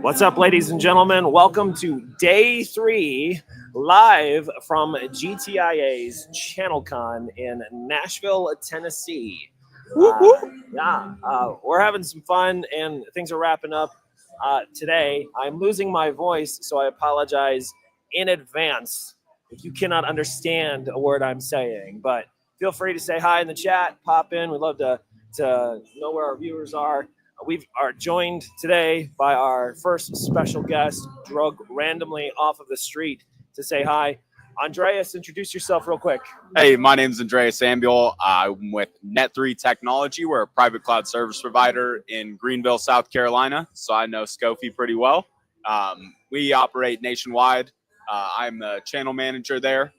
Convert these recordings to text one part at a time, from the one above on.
What's up, ladies and gentlemen? Welcome to day 3, live from GTIA's ChannelCon in Nashville, Tennessee. We're having some fun and things are wrapping up today. I'm losing my voice, so I apologize in advance if you cannot understand a word I'm saying. But feel free to say hi in the chat, pop in. We'd love to know where our viewers are. We are joined today by our first special guest, drug randomly off of the street to say hi. Andreas, introduce yourself real quick. Hey, my name is Andreas Samuel. I'm with Net3 Technology. We're a private cloud service provider in Greenville, South Carolina. So I know Scofie pretty well. We operate nationwide. I'm the channel manager there.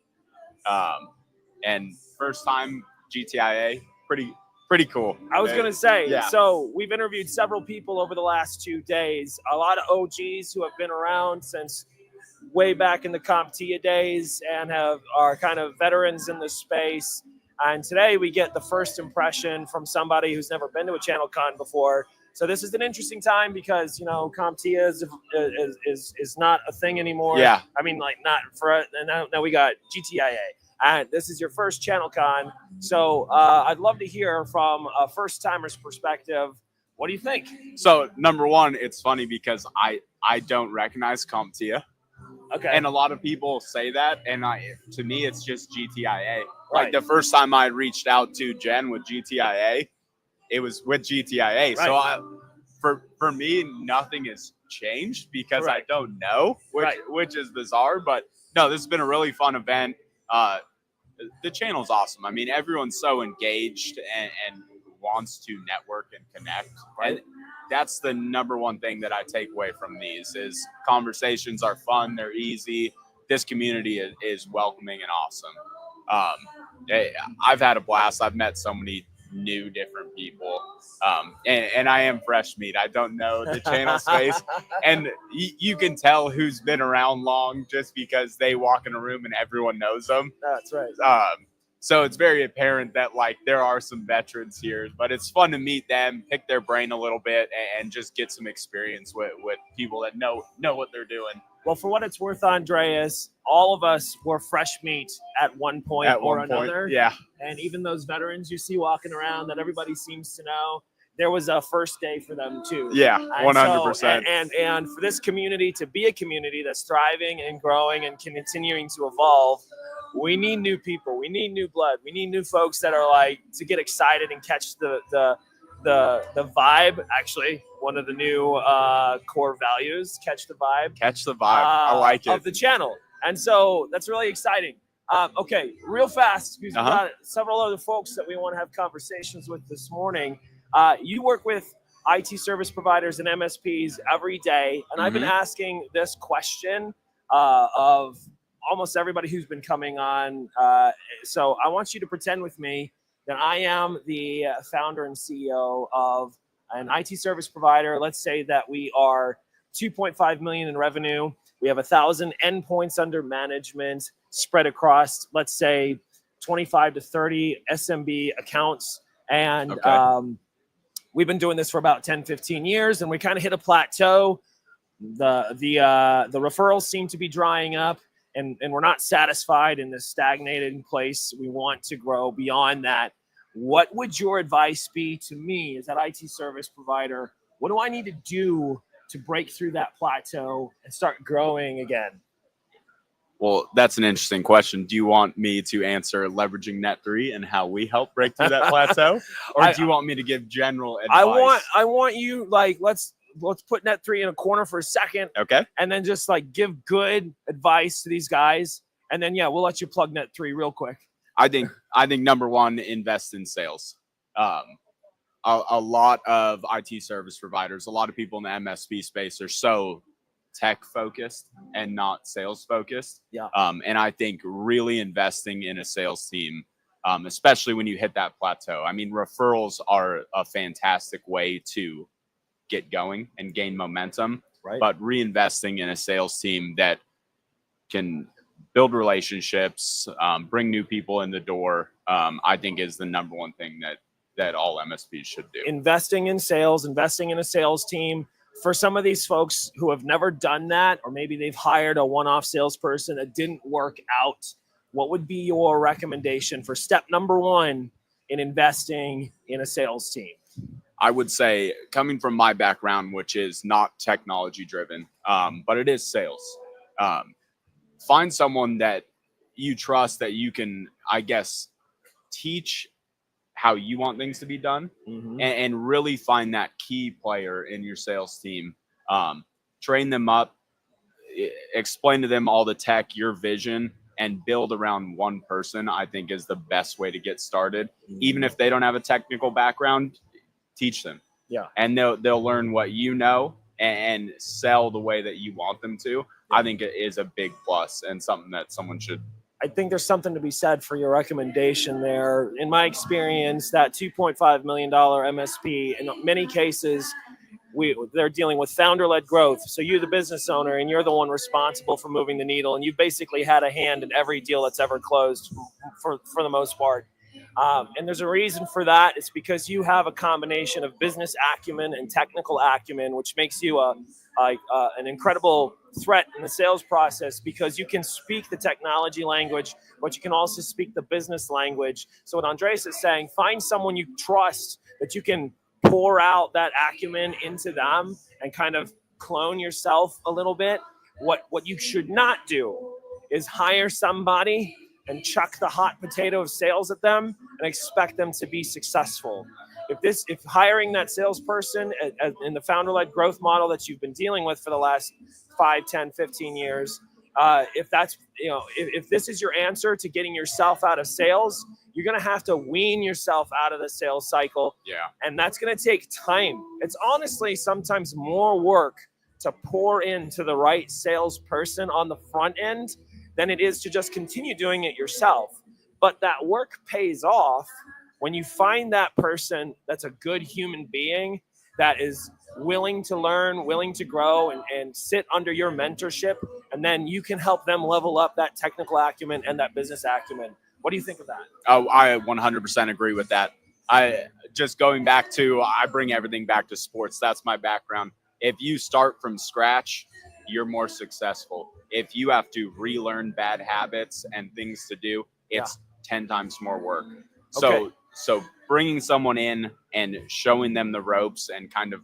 And first time GTIA, pretty cool. I was going to say, yeah. So we've interviewed several people over the last 2 days, a lot of OGs who have been around since way back in the CompTIA days and are kind of veterans in the space. And today we get the first impression from somebody who's never been to a ChannelCon before. So this is an interesting time because, you know, CompTIA is not a thing anymore. Yeah. I mean, like not for, and now we got GTIA. And this is your first ChannelCon. So I'd love to hear from a first-timer's perspective. What do you think? So number one, it's funny because I don't recognize CompTIA. Okay. And a lot of people say that. And to me, it's just GTIA. Right. Like the first time I reached out to Jen with GTIA, it was with GTIA. Right. So for me, nothing has changed because I don't know, which is bizarre. But no, this has been a really fun event. The channel's awesome. I mean, everyone's so engaged and wants to network and connect. Right. And that's the number one thing that I take away from these is conversations are fun. They're easy. This community is welcoming and awesome. I've had a blast. I've met so many new different people. And I am fresh meat. I don't know the channel space. And you can tell who's been around long just because they walk in a room and everyone knows them. That's right. So it's very apparent that like there are some veterans here, but it's fun to meet them, pick their brain a little bit, and just get some experience with people that know what they're doing. Well, for what it's worth, Andreas, all of us were fresh meat at one point or another. Yeah. And even those veterans you see walking around that everybody seems to know, there was a first day for them too. Yeah, 100%. And for this community to be a community that's thriving and growing and continuing to evolve, we need new people. We need new blood. We need new folks that are like to get excited and catch the vibe. Actually, one of the new core values, catch the vibe. Catch the vibe. I like it. Of the channel. And so that's really exciting. Okay, real fast, because we've got several other folks that we want to have conversations with this morning. You work with IT service providers and MSPs every day, and I've been asking this question of almost everybody who's been coming on. So I want you to pretend with me that I am the founder and CEO of an IT service provider. Let's say that we are 2.5 million in revenue. We have 1,000 endpoints under management spread across, let's say, 25 to 30 SMB accounts. And we've been doing this for about 10, 15 years, and we kind of hit a plateau. The referrals seem to be drying up, and we're not satisfied in this stagnated place. We want to grow beyond that. What would your advice be to me as that IT service provider? What do I need to do to break through that plateau and start growing again? Well, that's an interesting question. Do you want me to answer leveraging Net3 and how we help break through that plateau? Or do you want me to give general advice? I want you, like, let's put Net3 in a corner for a second. Okay. And then just like give good advice to these guys. And then, we'll let you plug Net3 real quick. I think number one, invest in sales. A lot of IT service providers, a lot of people in the MSP space are so tech focused and not sales focused. Yeah. And I think really investing in a sales team, especially when you hit that plateau. I mean, referrals are a fantastic way to get going and gain momentum. Right. But reinvesting in a sales team that can build relationships, bring new people in the door, I think is the number one thing that all MSPs should do. Investing in sales, investing in a sales team, for some of these folks who have never done that, or maybe they've hired a one-off salesperson that didn't work out, what would be your recommendation for step number one in investing in a sales team? I would say, coming from my background, which is not technology driven, but it is sales, find someone that you trust, that you can, I guess, teach how you want things to be done, and really find that key player in your sales team. Train them up, explain to them all the tech, your vision, and build around one person, I think is the best way to get started. Even if they don't have a technical background, teach them. Yeah. And they'll learn what you know and sell the way that you want them to. I think it is a big plus and something that someone should. I think there's something to be said for your recommendation there. In my experience, that $2.5 million MSP, in many cases, they're dealing with founder-led growth. So you're the business owner, and you're the one responsible for moving the needle, and you've basically had a hand in every deal that's ever closed for the most part. And there's a reason for that. It's because you have a combination of business acumen and technical acumen, which makes you an incredible threat in the sales process, because you can speak the technology language, but you can also speak the business language. So what Andreas is saying, find someone you trust that you can pour out that acumen into them and kind of clone yourself a little bit. What you should not do is hire somebody and chuck the hot potato of sales at them and expect them to be successful. If hiring that salesperson in the founder-led growth model that you've been dealing with for the last 5, 10, 15 years, if this is your answer to getting yourself out of sales, you're going to have to wean yourself out of the sales cycle. Yeah. And that's going to take time. It's honestly sometimes more work to pour into the right salesperson on the front end than it is to just continue doing it yourself. But that work pays off when you find that person that's a good human being, that is willing to learn, willing to grow, and sit under your mentorship. And then you can help them level up that technical acumen and that business acumen. What do you think of that? Oh, I 100% agree with that. I bring everything back to sports. That's my background. If you start from scratch, you're more successful. If you have to relearn bad habits and things to do, it's 10 times more work. Okay. So bringing someone in and showing them the ropes and kind of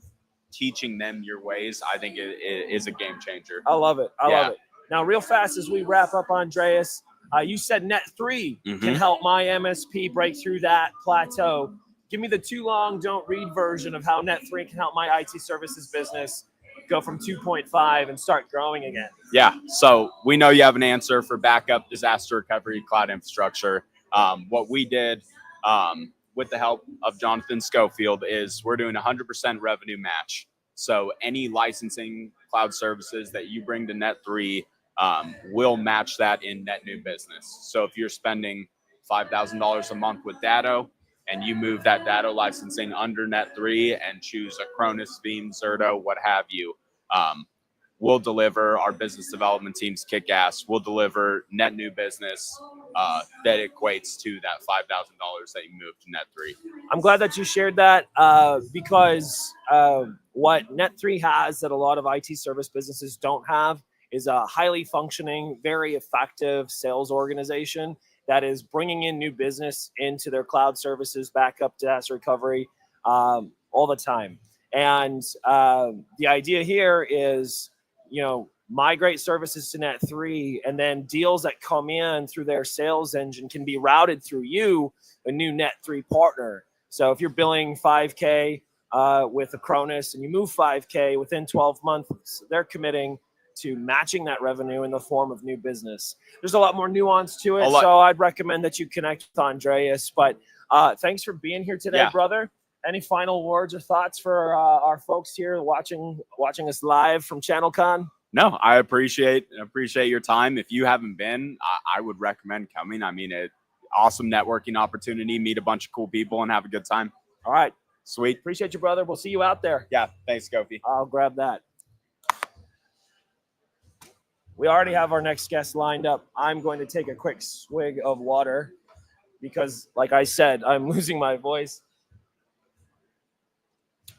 teaching them your ways, I think it is a game changer. I love it. I love it. Now, real fast as we wrap up, Andreas, you said Net3 can help my MSP break through that plateau. Give me the too long, don't read version of how Net3 can help my IT services business go from 2.5 and start growing again. Yeah. So we know you have an answer for backup, disaster recovery, cloud infrastructure. What we did with the help of Jonathan Schofield is we're doing 100% revenue match. So any licensing cloud services that you bring to Net3 will match that in net new business. So if you're spending $5,000 a month with Datto and you move that Datto licensing under Net3 and choose a Cronus, Veeam, Zerto, what have you, we'll deliver. Our business development team's kick ass. We'll deliver net new business that equates to that $5,000 that you moved to Net3. I'm glad that you shared that because what Net3 has that a lot of IT service businesses don't have is a highly functioning, very effective sales organization that is bringing in new business into their cloud services, backup, disaster recovery all the time. And the idea here is, migrate services to Net3, and then deals that come in through their sales engine can be routed through you, a new Net3 partner. So if you're billing $5K with a Cronus and you move $5K within 12 months, they're committing to matching that revenue in the form of new business. There's a lot more nuance to it, so I'd recommend that you connect with Andreas. But thanks for being here today, brother. Any final words or thoughts for our folks here watching us live from ChannelCon? No, I appreciate your time. If you haven't been, I would recommend coming. I mean, awesome networking opportunity, meet a bunch of cool people and have a good time. All right. Sweet. Appreciate you, brother. We'll see you out there. Yeah. Thanks, Kofi. I'll grab that. We already have our next guest lined up. I'm going to take a quick swig of water because, like I said, I'm losing my voice.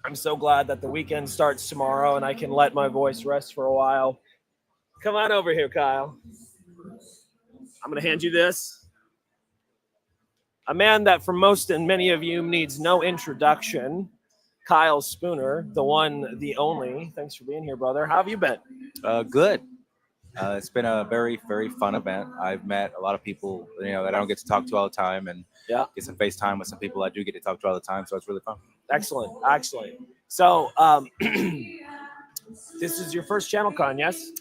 I'm so glad that the weekend starts tomorrow and I can let my voice rest for a while. Come on over here, Kyle. I'm going to hand you this. A man that for most and many of you needs no introduction, Kyle Spooner, the one, the only. Thanks for being here, brother. How have you been? Good. It's been a very, very fun event. I've met a lot of people, that I don't get to talk to all the time, and get some FaceTime with some people I do get to talk to all the time. So it's really fun. Excellent. So, this is your first ChannelCon, yes?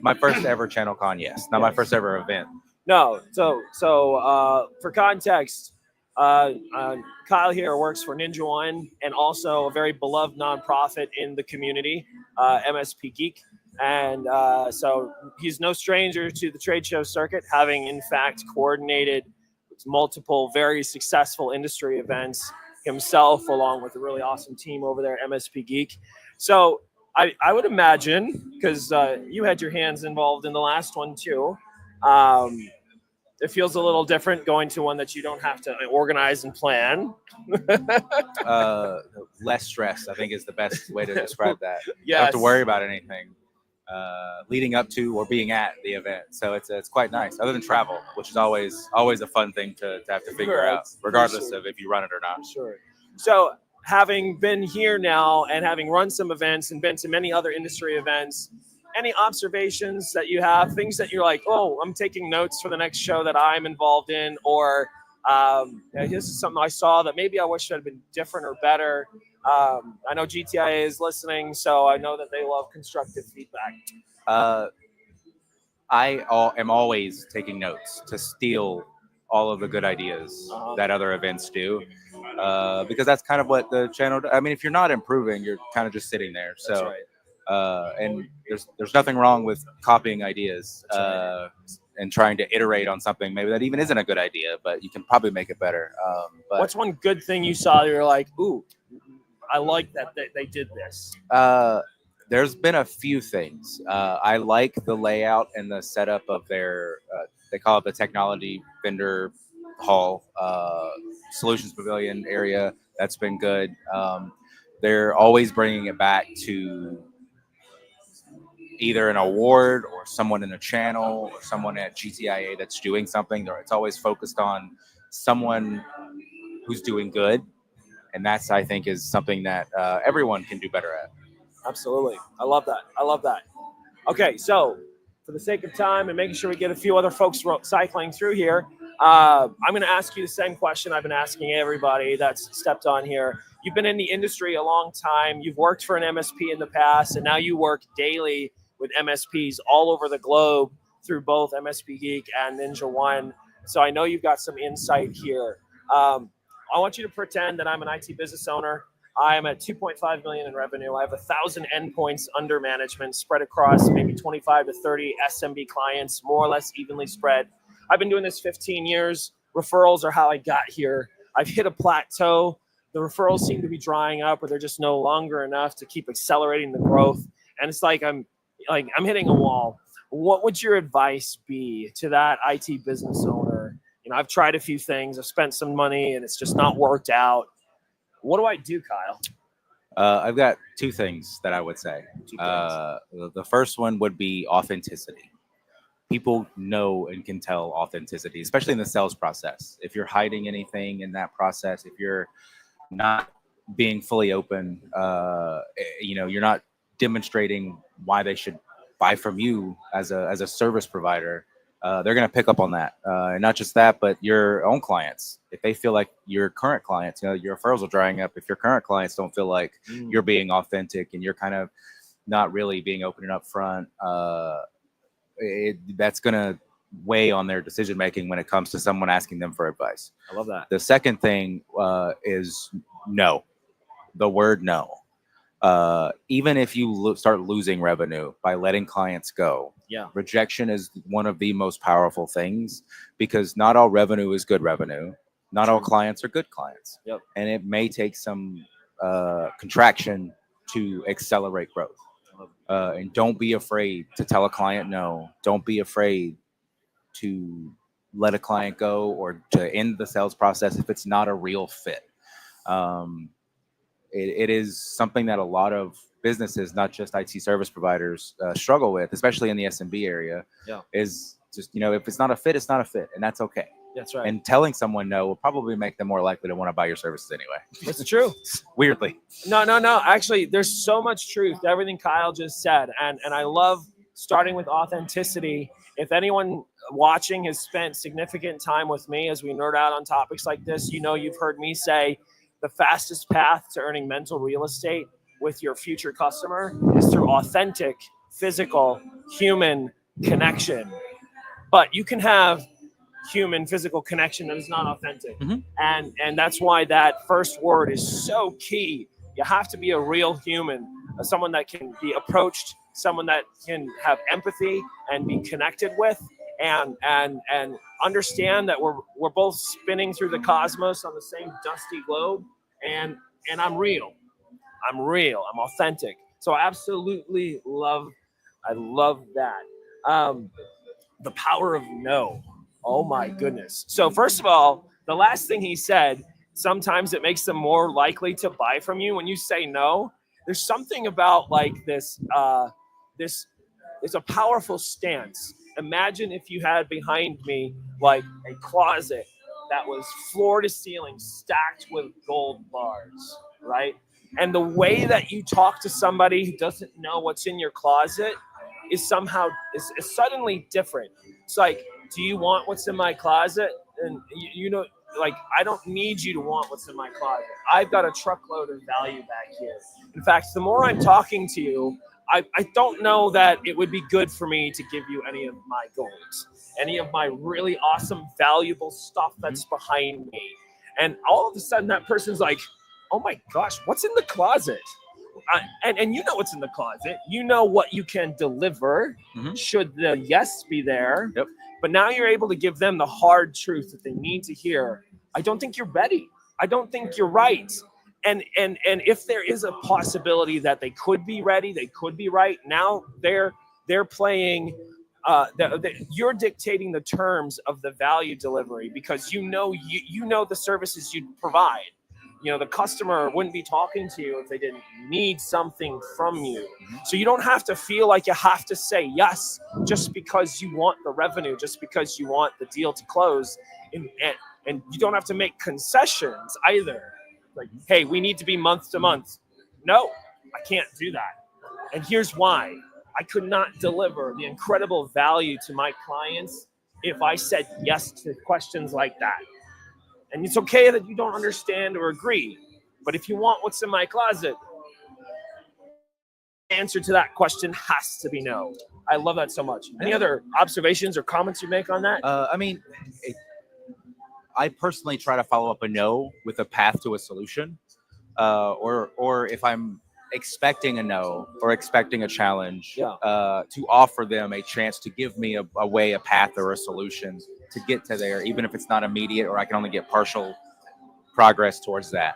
My first ever ChannelCon, yes. Not my first ever event. No. So for context, Kyle here works for Ninja One and also a very beloved nonprofit in the community, MSP Geek. And so he's no stranger to the trade show circuit, having in fact coordinated multiple very successful industry events himself, along with a really awesome team over there, MSP Geek. So I would imagine, because you had your hands involved in the last one too, it feels a little different going to one that you don't have to organize and plan. Less stress, I think, is the best way to describe that. Yes. You don't have to worry about anything leading up to or being at the event. So it's quite nice, other than travel, which is always a fun thing to have to figure out, regardless of if you run it or not. Sure. So having been here now and having run some events and been to many other industry events, any observations that you have, things that you're like, oh, I'm taking notes for the next show that I'm involved in, or this is something I saw that maybe I wish had been different or better. I know GTIA is listening, so I know that they love constructive feedback. I am always taking notes to steal all of the good ideas that other events do, because that's kind of what the channel. I mean, if you're not improving, you're kind of just sitting there. So. That's right. And there's nothing wrong with copying ideas and trying to iterate on something maybe that even isn't a good idea, but you can probably make it better. But what's one good thing you saw that you're like, ooh, I like that they did this? There's been a few things. I like the layout and the setup of their, they call it the technology vendor hall, solutions pavilion area. That's been good. They're always bringing it back to either an award or someone in a channel or someone at GTIA that's doing something. It's always focused on someone who's doing good. And that's, I think, is something that everyone can do better at. Absolutely. I love that. Okay, so for the sake of time and making sure we get a few other folks cycling through here, I'm going to ask you the same question I've been asking everybody that's stepped on here. You've been in the industry a long time. You've worked for an MSP in the past, and now you work daily with MSPs all over the globe through both MSP Geek and Ninja One. So I know you've got some insight here. I want you to pretend that I'm an IT business owner. I am at 2.5 million in revenue. I have 1,000 endpoints under management spread across maybe 25 to 30 SMB clients, more or less evenly spread. I've been doing this 15 years. Referrals are how I got here. I've hit a plateau. The referrals seem to be drying up, or they're just no longer enough to keep accelerating the growth. And it's like I'm hitting a wall. What would your advice be to that IT business owner? I've tried a few things. I've spent some money, and it's just not worked out. What do I do, Kyle? I've got two things that I would say. The first one would be authenticity. People know and can tell authenticity, especially in the sales process. If you're hiding anything in that process, if you're not being fully open, you're not demonstrating why they should buy from you as a service provider, they're going to pick up on that. And not just that, but your own clients. If they feel like your current clients, your referrals are drying up. If your current clients don't feel like you're being authentic and you're kind of not really being open and upfront, that's going to weigh on their decision making when it comes to someone asking them for advice. I love that. The second thing is no. The word no. Even if you start losing revenue by letting clients go, rejection is one of the most powerful things, because not all revenue is good revenue. Not all clients are good clients. And it may take some contraction to accelerate growth. And don't be afraid to tell a client no. Don't be afraid to let a client go or to end the sales process if it's not a real fit. it is something that a lot of businesses, not just IT service providers, struggle with, especially in the SMB area. Yeah. Is just, if it's not a fit, it's not a fit, and that's okay. That's right. And telling someone no will probably make them more likely to want to buy your services anyway. It's true. Weirdly. No. Actually, there's so much truth to everything Kyle just said. And I love starting with authenticity. If anyone watching has spent significant time with me as we nerd out on topics like this, you've heard me say the fastest path to earning mental real estate with your future customer is through authentic, physical, human connection. But you can have human physical connection that is not authentic. And that's why that first word is so key. You have to be a real human, someone that can be approached, someone that can have empathy and be connected with, and understand that we're both spinning through the cosmos on the same dusty globe, and I'm real, I'm authentic. So I absolutely love that. The power of no. Oh my goodness. So first of all, the last thing he said, sometimes it makes them more likely to buy from you. When you say no, there's something about like this, it's a powerful stance. Imagine if you had behind me like a closet that was floor to ceiling stacked with gold bars, right? And the way that you talk to somebody who doesn't know what's in your closet is somehow is suddenly different. It's like, do you want what's in my closet? And like, I don't need you to want what's in my closet. I've got a truckload of value back here. In fact, the more I'm talking to you, I don't know that it would be good for me to give you any of my goals, any of my really awesome, valuable stuff that's behind me. And all of a sudden that person's like, oh my gosh, what's in the closet? And you know what's in the closet. You know what you can deliver should the yes be there. Yep. But now you're able to give them the hard truth that they need to hear. I don't think you're ready. I don't think you're right. And if there is a possibility that they could be ready, they could be right. Now they're playing. You're dictating the terms of the value delivery because you know the services you provide. The customer wouldn't be talking to you if they didn't need something from you. So you don't have to feel like you have to say yes just because you want the revenue, just because you want the deal to close. And you don't have to make concessions either. Like, hey, we need to be month to month. No, I can't do that. And here's why. I could not deliver the incredible value to my clients if I said yes to questions like that. And it's okay that you don't understand or agree. But if you want what's in my closet, the answer to that question has to be no. I love that so much. Any other observations or comments you make on that? I personally try to follow up a no with a path to a solution. Or if I'm expecting a no or expecting a challenge, to offer them a chance to give me a way, a path, or a solution to get to there, even if it's not immediate or I can only get partial progress towards that.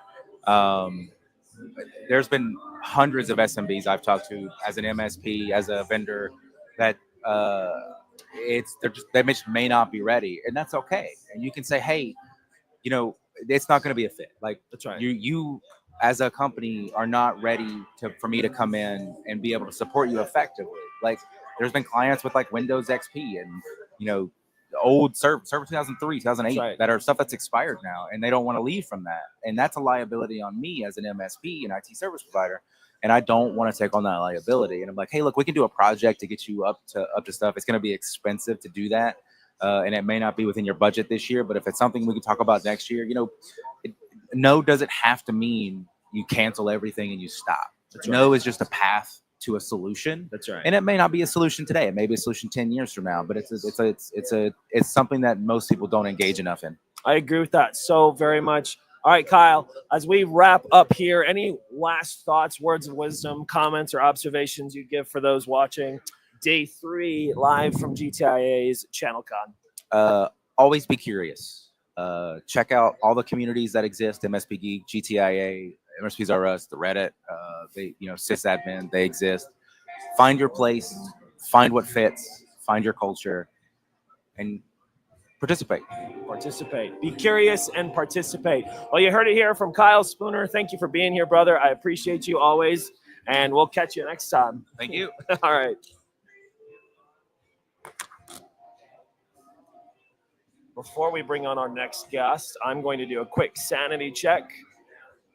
There's been hundreds of SMBs I've talked to as an MSP, as a vendor, that they may not be ready, and that's okay. And you can say, hey, it's not going to be a fit. Like, that's right. You as a company are not ready for me to come in and be able to support you effectively. Like, there's been clients with like Windows XP and old server 2003, 2008 right. that are stuff that's expired now, and they don't want to leave from that. And that's a liability on me as an MSP and IT service provider. And I don't want to take on that liability. And I'm like, hey, look, we can do a project to get you up to stuff. It's going to be expensive to do that. And it may not be within your budget this year, but if it's something we can talk about next year, no doesn't have to mean you cancel everything and you stop. That's no right. is just a path to a solution. That's right. And it may not be a solution today. It may be a solution 10 years from now, but it's something that most people don't engage enough in. I agree with that so very much. All right, Kyle, as we wrap up here, any last thoughts, words of wisdom, comments, or observations you'd give for those watching day 3 live from GTIA's ChannelCon? Always be curious. Check out all the communities that exist: MSP Geek, GTIA, MSPs R Us, the Reddit, sysadmin, they exist. Find your place, find what fits, find your culture, and participate. Participate. Be curious and participate. Well, you heard it here from Kyle Spooner. Thank you for being here, brother. I appreciate you always, and we'll catch you next time. Thank you. All right. Before we bring on our next guest, I'm going to do a quick sanity check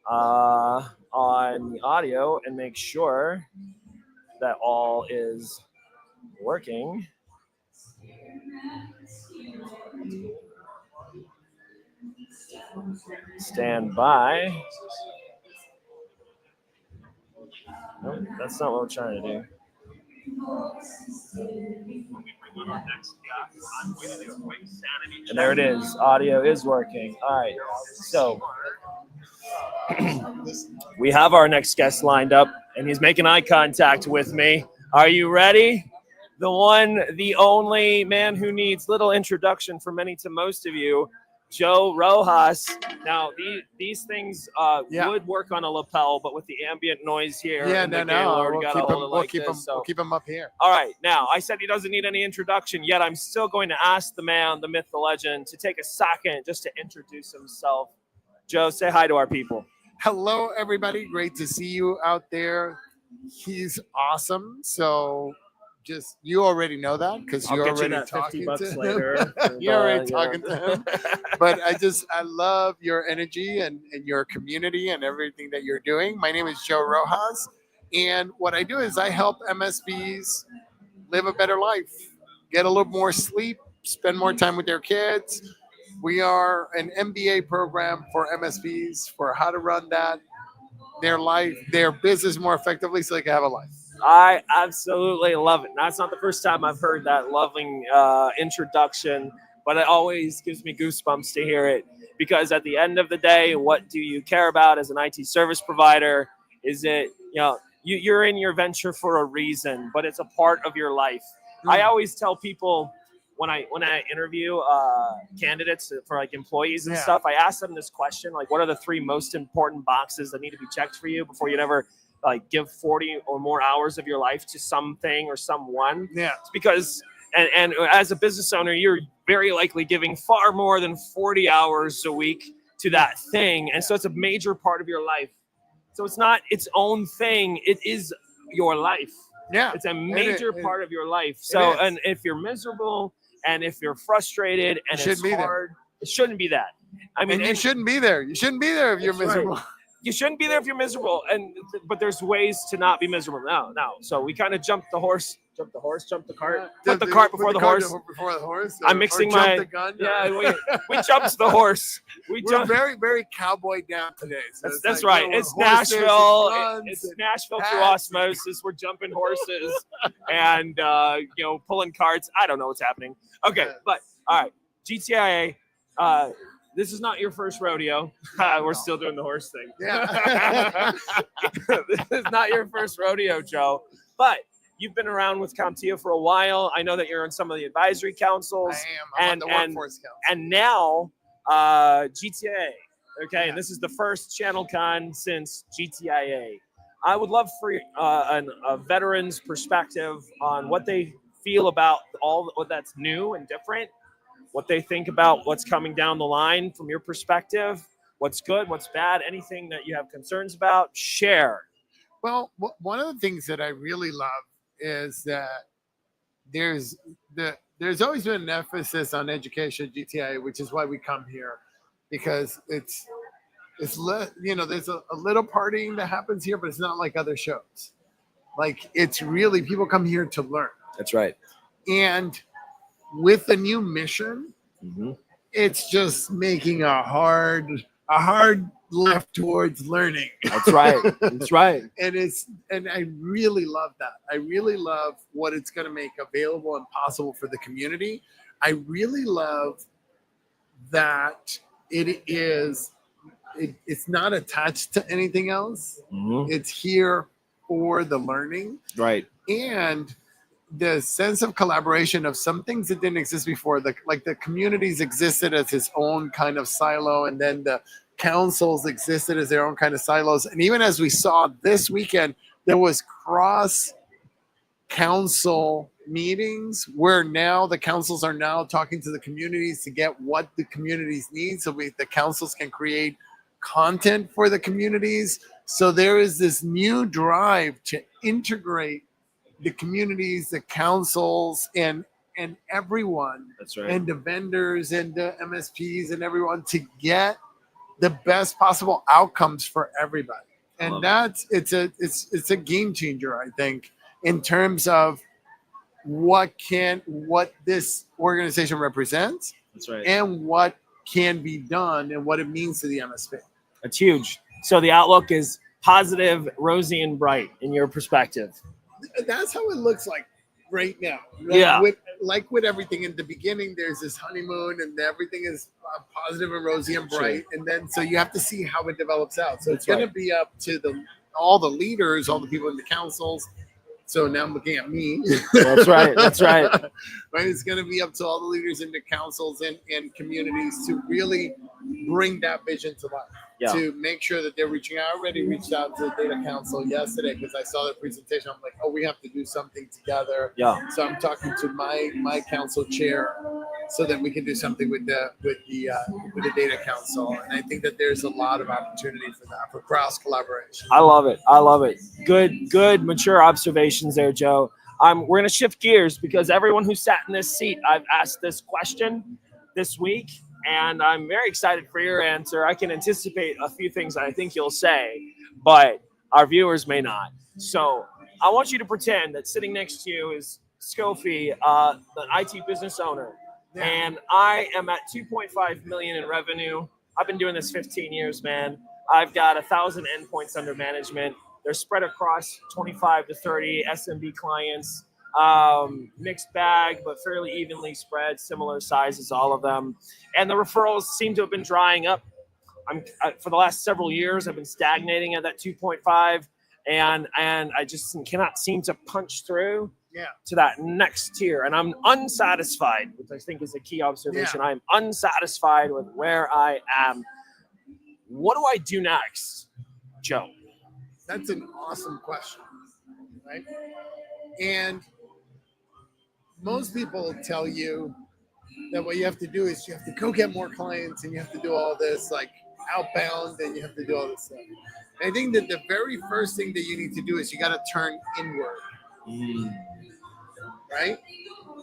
on the audio and make sure that all is working. Stand by. Nope, that's not what we're trying to do. And there it is. Audio is working. All right. So we have our next guest lined up, and he's making eye contact with me. Are you ready? The one, the only man who needs little introduction from many to most of you, Joe Rojas. Now, these things would work on a lapel, but with the ambient noise here, We'll keep him up here. All right. Now, I said he doesn't need any introduction, yet I'm still going to ask the man, the myth, the legend, to take a second just to introduce himself. Joe, say hi to our people. Hello, everybody. Great to see you out there. He's awesome. So just, you already know that because you're already talking to him. Later. You're already talking to him. But I love your energy and your community and everything that you're doing. My name is Joe Rojas. And what I do is I help MSBs live a better life, get a little more sleep, spend more time with their kids. We are an MBA program for MSBs for how to run their life, their business more effectively so they can have a life. I absolutely love it. That's not the first time I've heard that loving introduction, but it always gives me goosebumps to hear it, because at the end of the day, what do you care about as an IT service provider? Is it, you're in your venture for a reason, but it's a part of your life. I always tell people when I interview candidates for like employees and stuff, I ask them this question, like, what are the 3 most important boxes that need to be checked for you before you'd ever give 40 or more hours of your life to something or someone? It's because, and as a business owner, you're very likely giving far more than 40 hours a week to that thing. And so it's a major part of your life. So it's not its own thing. It is your life. Yeah. It's a major part of your life. So, and if you're miserable and if you're frustrated and it's hard, it shouldn't be that. I mean, you shouldn't be there. You shouldn't be there if you're miserable. Right. You shouldn't be there if you're miserable, but there's ways to not be miserable. No. So we kind of jump the cart, put the cart before the horse. Before the horse. I'm mixing my the gun. Yeah, we jumped the horse. We're very, very cowboy down today. So that's right. It's Nashville. It's Nashville through osmosis. We're jumping horses and pulling carts. I don't know what's happening. Okay, but all right, GTIA. This is not your first rodeo. We're still doing the horse thing. Yeah. This is not your first rodeo, Joe. But you've been around with CompTIA for a while. I know that you're in some of the advisory councils. I am. I'm on the workforce council. And now GTIA. Okay, and this is the first ChannelCon since GTIA. I would love for a veteran's perspective on what they feel about all what that's new and different. What they think about what's coming down the line from your perspective, what's good, what's bad, anything that you have concerns about, share. Well, one of the things that I really love is that there's always been an emphasis on education at GTIA, which is why we come here, because there's a little partying that happens here, but it's not like other shows. Like, it's really, people come here to learn. That's right. And with the new mission, it's just making a hard left towards learning. That's right. That's right. And I really love that. I really love what it's going to make available and possible for the community. I really love that it's not attached to anything else. It's here for the learning. Right. And the sense of collaboration of some things that didn't exist before, like the communities existed as its own kind of silo, and then the councils existed as their own kind of silos. And even as we saw this weekend, there was cross council meetings where now the councils are now talking to the communities to get what the communities need, so the councils can create content for the communities. So there is this new drive to integrate the communities, the councils, and everyone, That's right. and the vendors and the MSPs and everyone to get the best possible outcomes for everybody. And it's a game changer, I think, in terms of what this organization represents. That's right. And what can be done and what it means to the MSP. That's huge. So the outlook is positive, rosy, and bright in your perspective. That's how it looks like right now. Yeah. With everything in the beginning, there's this honeymoon and everything is positive and rosy and bright. Sure. And then, so you have to see how it develops out. So it's going to be up to all the leaders, all the people in the councils. So now I'm looking at me. That's right. That's right. Right. It's going to be up to all the leaders in the councils and communities to really bring that vision to life. Yeah. To make sure that they're reaching out. I already reached out to the data council yesterday because I saw their presentation. I'm like, oh, we have to do something together. Yeah. So I'm talking to my council chair so that we can do something with the data council. And I think that there's a lot of opportunity for that, for cross collaboration. I love it. I love it. Good, mature observations there, Joe. We're going to shift gears because everyone who sat in this seat, I've asked this question this week. And I'm very excited for your answer. I can anticipate a few things I think you'll say, but our viewers may not. So I want you to pretend that sitting next to you is Scofie, the IT business owner. Yeah. And I am at 2.5 million in revenue. I've been doing this 15 years, man. I've got 1,000 endpoints under management. They're spread across 25 to 30 SMB clients. Mixed bag, but fairly evenly spread, similar sizes, all of them. And the referrals seem to have been drying up. For the last several years, I've been stagnating at that 2.5, and I just cannot seem to punch through to that next tier. And I'm unsatisfied, which I think is a key observation. I'm unsatisfied with where I am. What do I do next, Joe? That's an awesome question, right? And most people tell you that what you have to do is you have to go get more clients and you have to do all this like outbound and you have to do all this stuff. And I think that the very first thing that you need to do is you got to turn inward. Right?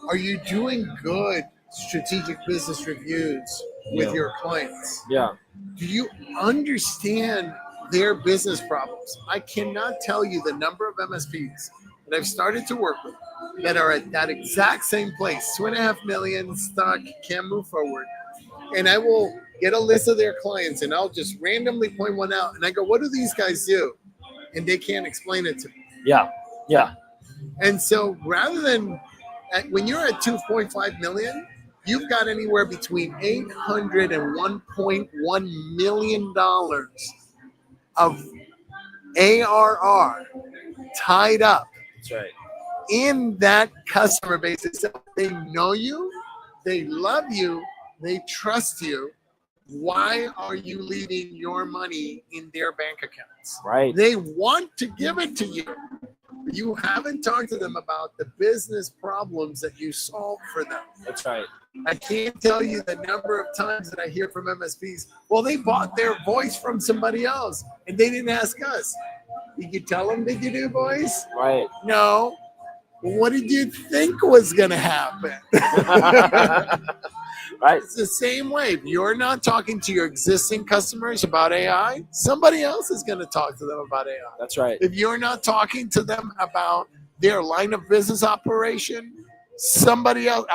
Are you doing good strategic business reviews with your clients? Yeah. Do you understand their business problems? I cannot tell you the number of MSPs that I've started to work with that are at that exact same place, 2.5 million stuck, can't move forward. And I will get a list of their clients and I'll just randomly point one out and I go, what do these guys do? And they can't explain it to me. Yeah. Yeah. And so rather than when you're at 2.5 million, you've got anywhere between $800 and $1.1 million of ARR tied up. That's right. In that customer base. They know you, they love you, they trust you. Why are you leaving your money in their bank accounts? Right. They want to give it to you. You haven't talked to them about the business problems that you solve for them. That's right. I can't tell you the number of times that I hear from MSPs, well, they bought their voice from somebody else and they didn't ask us. Did you tell them, did you do voice? Right. No. What did you think was going to happen? Right. It's the same way. If you're not talking to your existing customers about AI, somebody else is going to talk to them about AI. That's right. If you're not talking to them about their line of business operation, somebody else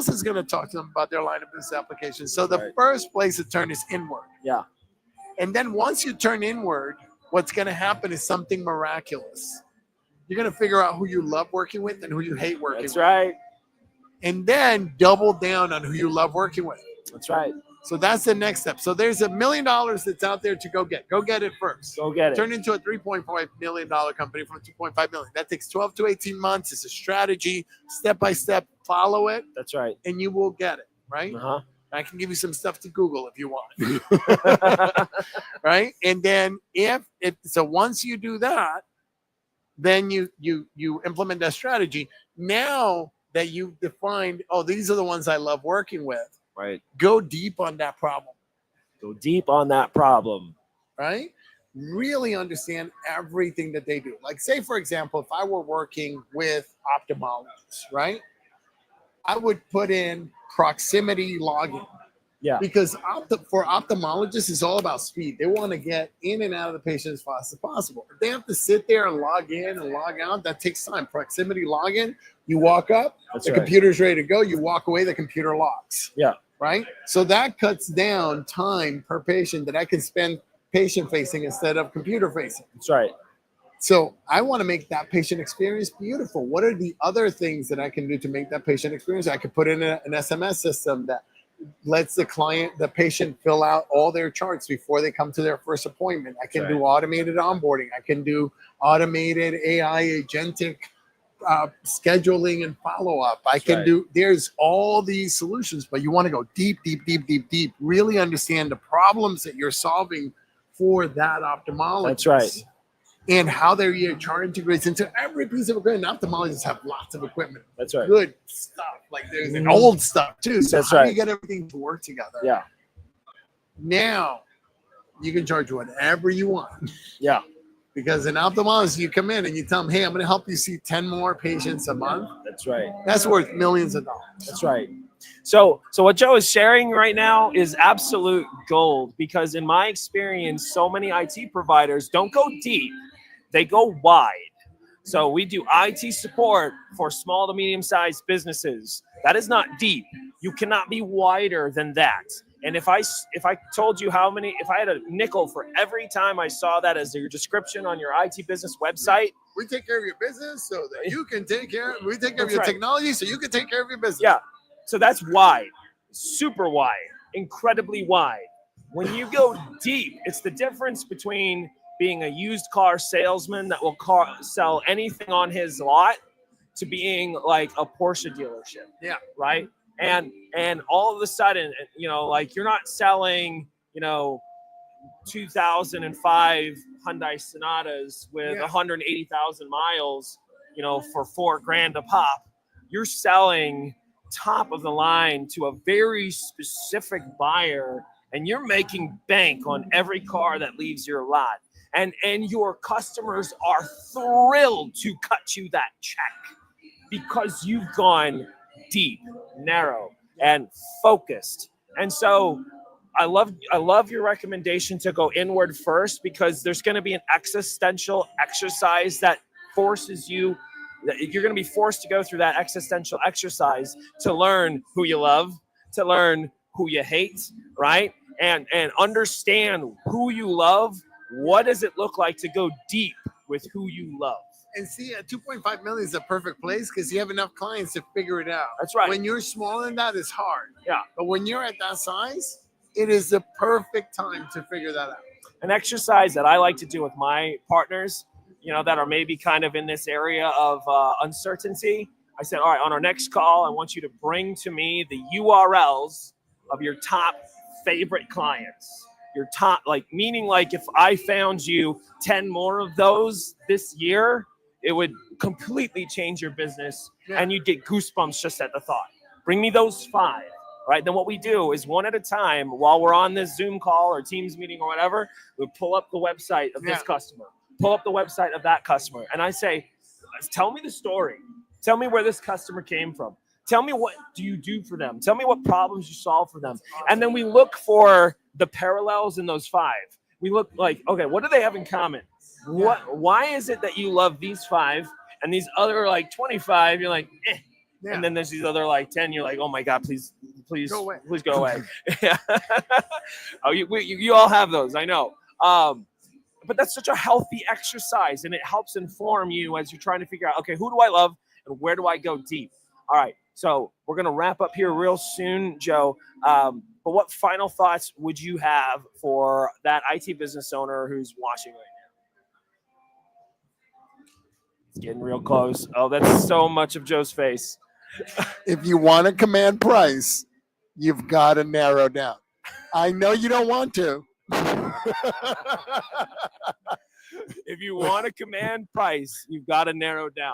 is going to talk to them about their line of business applications. So the first place to turn is inward. Yeah. And then once you turn inward, what's going to happen is something miraculous. You're going to figure out who you love working with and who you hate working with. That's right. And then double down on who you love working with. That's right. So that's the next step. So there's $1 million that's out there to go get. Go get it first. Go get it. Turn into a $3.5 million company from $2.5 million. That takes 12 to 18 months. It's a strategy, step by step. Follow it. That's right. And you will get it. Right. Uh-huh. I can give you some stuff to Google if you want. Right. And then if so, once you do that, Then you implement that strategy. Now that you've defined, oh, these are the ones I love working with. Right. Go deep on that problem. Go deep on that problem. Right? Really understand everything that they do. Like, say, for example, if I were working with ophthalmologists, right? I would put in proximity logging. Yeah. Because for ophthalmologists, it's all about speed. They want to get in and out of the patient as fast as possible. If they have to sit there and log in and log out, that takes time. Proximity login, you walk up, computer's ready to go. You walk away, the computer locks. Yeah. Right? So that cuts down time per patient that I can spend patient facing instead of computer facing. That's right. So I want to make that patient experience beautiful. What are the other things that I can do to make that patient experience? I could put in an SMS system that lets the patient fill out all their charts before they come to their first appointment. I can do automated onboarding. I can do automated AI agentic scheduling and follow-up. I can do, there's all these solutions, but you want to go deep, deep, deep, deep, deep, really understand the problems that you're solving for that ophthalmologist. That's right. And how their EHR integrates into every piece of equipment. Ophthalmologists have lots of equipment. That's right. Good stuff. Like there's old stuff too. So That's how right. do you get everything to work together? Yeah. Now you can charge whatever you want. Yeah. Because in ophthalmology, you come in and you tell them, hey, I'm going to help you see 10 more patients a month. That's right. That's worth millions of dollars. That's right. So what Joe is sharing right now is absolute gold, because in my experience, so many IT providers don't go deep. They go wide. So we do IT support for small to medium-sized businesses. That is not deep. You cannot be wider than that. And if I told you how many, if I had a nickel for every time I saw that as your description on your IT business website. We take care of your business so that you can take care, we take care of your technology so you can take care of your business. Yeah. So that's wide, super wide, incredibly wide. When you go deep, it's the difference between being a used car salesman that will sell anything on his lot to being like a Porsche dealership. Yeah. Right. And all of a sudden, you know, like you're not selling, you know, 2005 Hyundai Sonatas with 180,000 miles, you know, for $4,000 a pop. You're selling top of the line to a very specific buyer, and you're making bank on every car that leaves your lot. And your customers are thrilled to cut you that check because you've gone deep, narrow, and focused. And so I love your recommendation to go inward first, because there's going to be an existential exercise that forces you. You're going to be forced to go through that existential exercise to learn who you love, to learn who you hate, right? And understand who you love. What does it look like to go deep with who you love? And see, at 2.5 million is a perfect place because you have enough clients to figure it out. That's right. When you're smaller than that, it's hard. Yeah. But when you're at that size, it is the perfect time to figure that out. An exercise that I like to do with my partners, you know, that are maybe kind of in this area of uncertainty. I said, all right, on our next call, I want you to bring to me the URLs of your top favorite clients. Your top, like, meaning like if I found you 10 more of those this year, it would completely change your business, and you'd get goosebumps just at the thought. Bring me those 5, right? Then what we do is one at a time, while we're on this Zoom call or Teams meeting or whatever, we pull up the website of this customer, pull up the website of that customer. And I say, tell me the story. Tell me where this customer came from. Tell me, what do you do for them? Tell me what problems you solve for them. And then we look for the parallels in those 5. We look like, okay, what do they have in common? Why is it that you love these 5 and these other like 25? You're like, eh. Yeah. And then there's these other like 10. You're like, oh my God, please go away. Please go away. Oh, you all have those, I know. But that's such a healthy exercise, and it helps inform you as you're trying to figure out, okay, who do I love and where do I go deep? All right, so we're going to wrap up here real soon, Joe. But what final thoughts would you have for that IT business owner who's watching right now? It's getting real close. Oh, that's so much of Joe's face. If you want to command price, you've got to narrow down. I know you don't want to. if you want a command price, you've got to narrow down.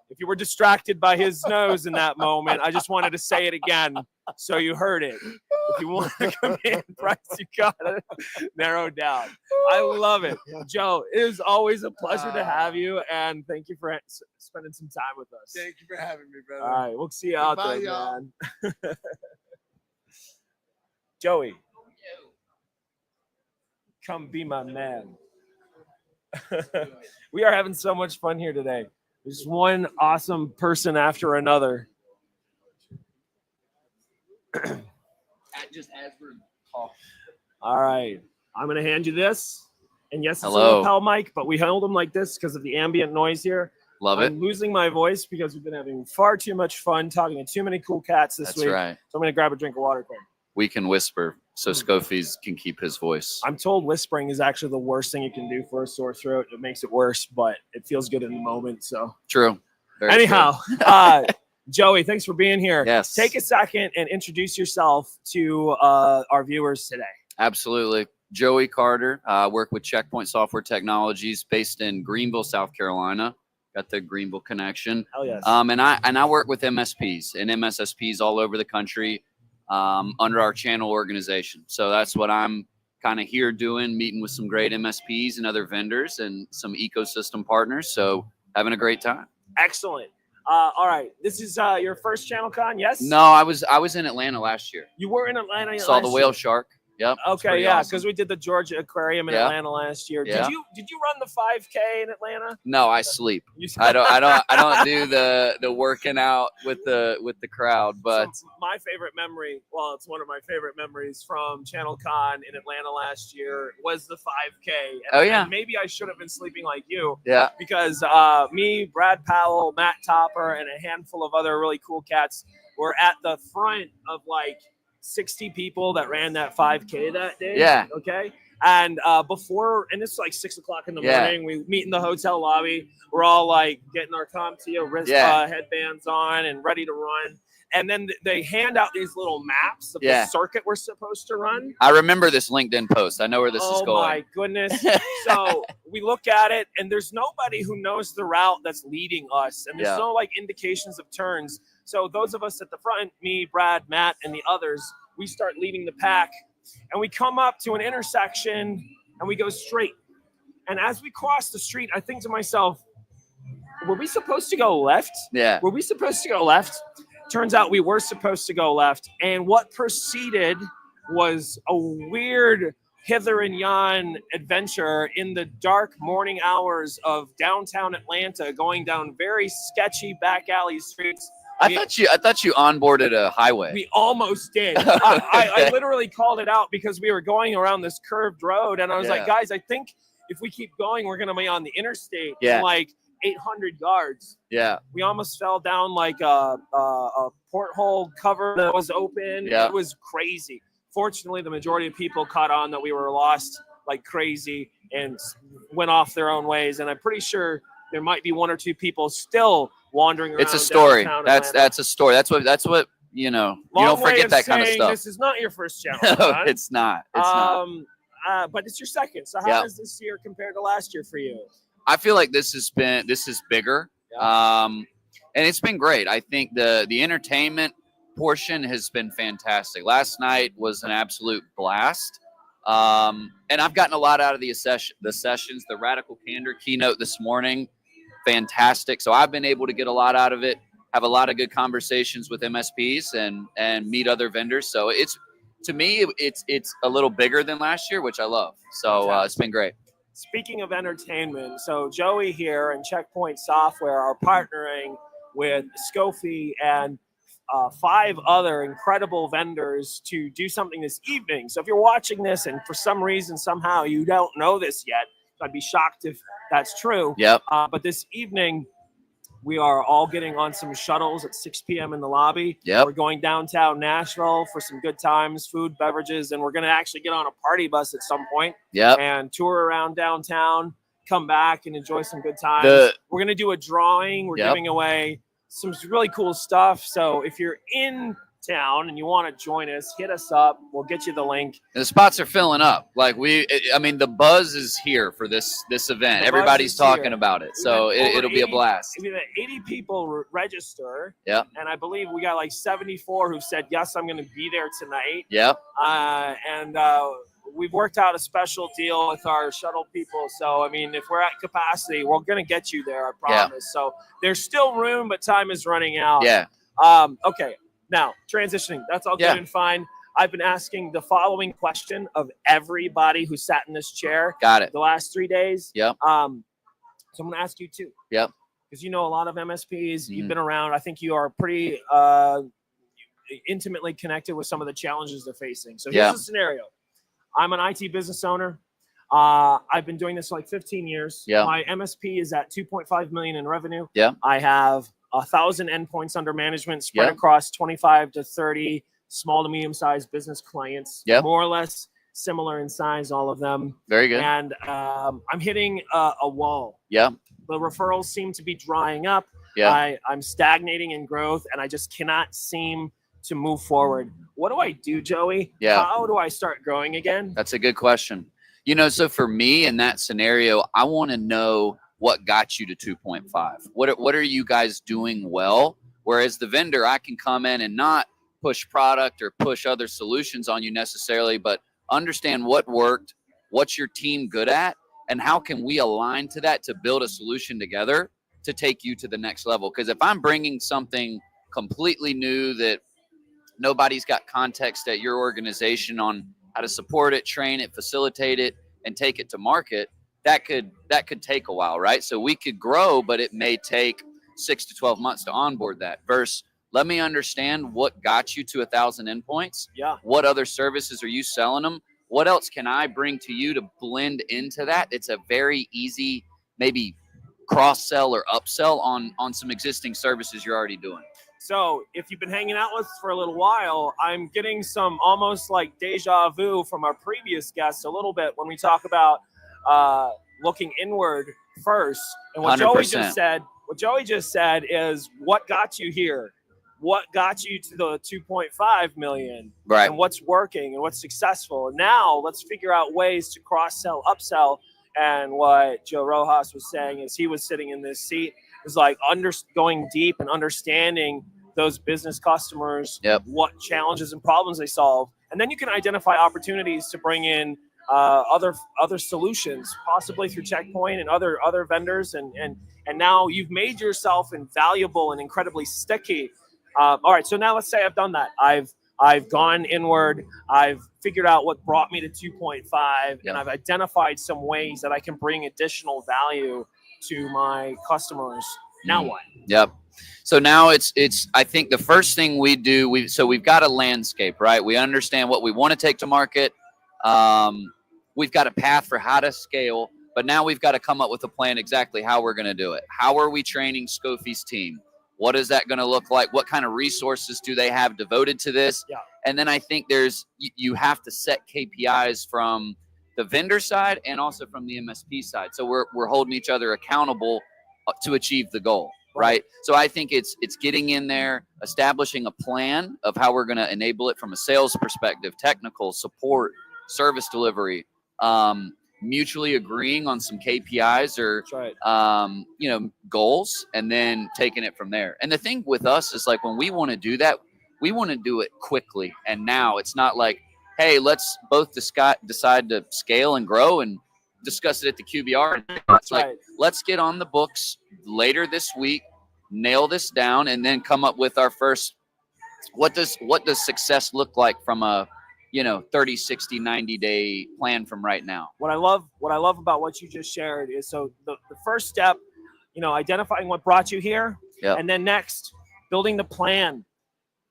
If you were distracted by his nose in that moment, I just wanted to say it again so you heard it. If you want a command price, you got to narrow down. I love it. Joe, it is always a pleasure to have you, and thank you for spending some time with us. Thank you for having me, brother. All right, we'll see you out Bye, there, y'all. man. Joey, come be my man. We are having so much fun here today. There's one awesome person after another. Just as we're talking. All right, I'm gonna hand you this. And yes, it's Hello. a lapel mic, but we held them like this because of the ambient noise here. Love it. I'm losing my voice because we've been having far too much fun talking to too many cool cats this That's week. right. So I'm gonna grab a drink of water quick. We can whisper so Scofies can keep his voice. I'm told whispering is actually the worst thing you can do for a sore throat. It makes it worse, but it feels good in the moment. So True. Very anyhow, Joey, thanks for being here. Yes. Take a second and introduce yourself to our viewers today. Absolutely. Joey Carter, work with Checkpoint Software Technologies based in Greenville, South Carolina. Got the Greenville connection. Hell yes. And I work with MSPs and MSSPs all over the country under our channel organization. So that's what I'm kind of here doing, meeting with some great MSPs and other vendors and some ecosystem partners. So having a great time. Excellent. All right. This is your first ChannelCon, yes? No, I was in Atlanta last year. You were in Atlanta Saw the last whale year. shark. Yep. Okay, yeah, because we did the Georgia Aquarium in Yeah. Atlanta last year. Yeah. Did you run the 5K in Atlanta? No, I sleep. You I don't do the working out with the crowd, but So my favorite memory, well, it's one of my favorite memories from ChannelCon in Atlanta last year was the 5K. And, Oh, yeah. and maybe I should have been sleeping like you yeah. because me, Brad Powell, Matt Topper, and a handful of other really cool cats were at the front of like 60 people that ran that 5K that day. Yeah. Okay. And and it's like 6 o'clock in the Yeah. morning. We meet in the hotel lobby. We're all like getting our CompTIA wrist Yeah. headbands on and ready to run. And then they hand out these little maps of Yeah. the circuit we're supposed to run. I remember this LinkedIn post. I know where this is Oh going. my goodness. So we look at it and there's nobody who knows the route that's leading us. And there's Yeah. no like indications of turns. So those of us at the front, me, Brad, Matt, and the others, we start leading the pack and we come up to an intersection and we go straight. And as we cross the street, I think to myself, were we supposed to go left? Yeah. Were we supposed to go left? Turns out we were supposed to go left. And what proceeded was a weird hither and yon adventure in the dark morning hours of downtown Atlanta, going down very sketchy back alley streets. I thought you onboarded a highway. We almost did. Okay. I literally called it out because we were going around this curved road, and I was like, Yeah. guys, I think if we keep going, we're gonna be on the interstate Yeah. in like 800 yards. Yeah. We almost fell down like a porthole cover that was open. Yeah. It was crazy. Fortunately, the majority of people caught on that we were lost like crazy and went off their own ways. And I'm pretty sure there might be one or two people still wandering around. It's a story. downtown That's Atlanta. a story. That's what you know. You Long don't way forget of that kind of saying stuff. This is not your first channel. No, it's not. It's not. But it's your second. So how Yeah. does this year compare to last year for you? I feel like this is bigger. And it's been great. I think the entertainment portion has been fantastic. Last night was an absolute blast. And I've gotten a lot out of the sessions, the Radical Candor keynote this morning, fantastic. So I've been able to get a lot out of it, have a lot of good conversations with MSPs and meet other vendors. So it's a little bigger than last year, which I love. So it's been great. Speaking of entertainment, so Joey here and Checkpoint Software are partnering with Scofie and 5 other incredible vendors to do something this evening. So if you're watching this and for some reason, somehow you don't know this yet, I'd be shocked if that's true. Yep. But this evening, we are all getting on some shuttles at 6 p.m. in the lobby. Yep. We're going downtown Nashville for some good times, food, beverages, and we're going to actually get on a party bus at some point Yep. and tour around downtown, come back and enjoy some good times. We're going to do a drawing. We're Yep. giving away some really cool stuff. So if you're in town and you want to join us, hit us up. We'll get you the link. And the spots are filling up. Like I mean, the buzz is here for this event. Everybody's talking about it, so it'll be a blast. 80 people register. Yeah. And I believe we got like 74 who said yes, I'm going to be there tonight. Yeah. And we've worked out a special deal with our shuttle people. So I mean, if we're at capacity, we're going to get you there. I promise. Yeah. So there's still room, but time is running out. Yeah. Okay. Now, transitioning, that's all good and fine. I've been asking the following question of everybody who sat in this chair. Got it. The last 3 days. Yep. So I'm going to ask you too. Yep. Because you know a lot of MSPs. You've been around. I think you are pretty intimately connected with some of the challenges they're facing. So here's a scenario. I'm an IT business owner. I've been doing this for like 15 years. Yeah. My MSP is at 2.5 million in revenue. Yeah. I have 1,000 endpoints under management spread across 25 to 30 small to medium-sized business clients. Yep. More or less similar in size, all of them. Very good. And I'm hitting a wall. Yeah. The referrals seem to be drying up. Yeah. I'm stagnating in growth, and I just cannot seem to move forward. What do I do, Joey? Yeah. How do I start growing again? That's a good question. You know, so for me in that scenario, I want to know what got you to 2.5. What are you guys doing well? Whereas the vendor, I can come in and not push product or push other solutions on you necessarily, but understand what worked, what's your team good at, and how can we align to that to build a solution together to take you to the next level. Because if I'm bringing something completely new that nobody's got context at your organization on how to support it, train it, facilitate it, and take it to market, that could take a while, right? So we could grow, but it may take 6 to 12 months to onboard that. Versus, let me understand what got you to 1,000 endpoints. Yeah. What other services are you selling them? What else can I bring to you to blend into that? It's a very easy, maybe cross-sell or upsell on some existing services you're already doing. So if you've been hanging out with us for a little while, I'm getting some almost like deja vu from our previous guests a little bit when we talk about looking inward first. And what 100%. Joey just said is what got you here? What got you to the 2.5 million? Right. And what's working and what's successful? And now let's figure out ways to cross-sell, upsell. And what Joe Rojas was saying is he was sitting in this seat, is like going deep and understanding those business customers, what challenges and problems they solve. And then you can identify opportunities to bring in other solutions, possibly through Checkpoint and other vendors. And now you've made yourself invaluable and incredibly sticky. All right, so now let's say I've done that. I've gone inward. I've figured out what brought me to 2.5, and I've identified some ways that I can bring additional value to my customers. Now what? Yep. So now it's I think the first thing we do, we've got a landscape, right? We understand what we want to take to market. We've got a path for how to scale, but now we've got to come up with a plan exactly how we're going to do it. How are we training Scofie's team? What is that going to look like? What kind of resources do they have devoted to this? Yeah. And then I think you have to set KPIs from the vendor side and also from the MSP side. So we're holding each other accountable to achieve the goal, right? So I think it's getting in there, establishing a plan of how we're going to enable it from a sales perspective, technical support, service delivery, mutually agreeing on some KPIs or goals, and then taking it from there. And the thing with us is like when we want to do that, we want to do it quickly. And now it's not like, hey, let's both decide to scale and grow and discuss it at the QBR. It's like, let's get on the books later this week, nail this down, and then come up with our first, what does success look like from a 30, 60, 90-day plan from right now. What I love about what you just shared is, so the first step, identifying what brought you here, and then next, building the plan.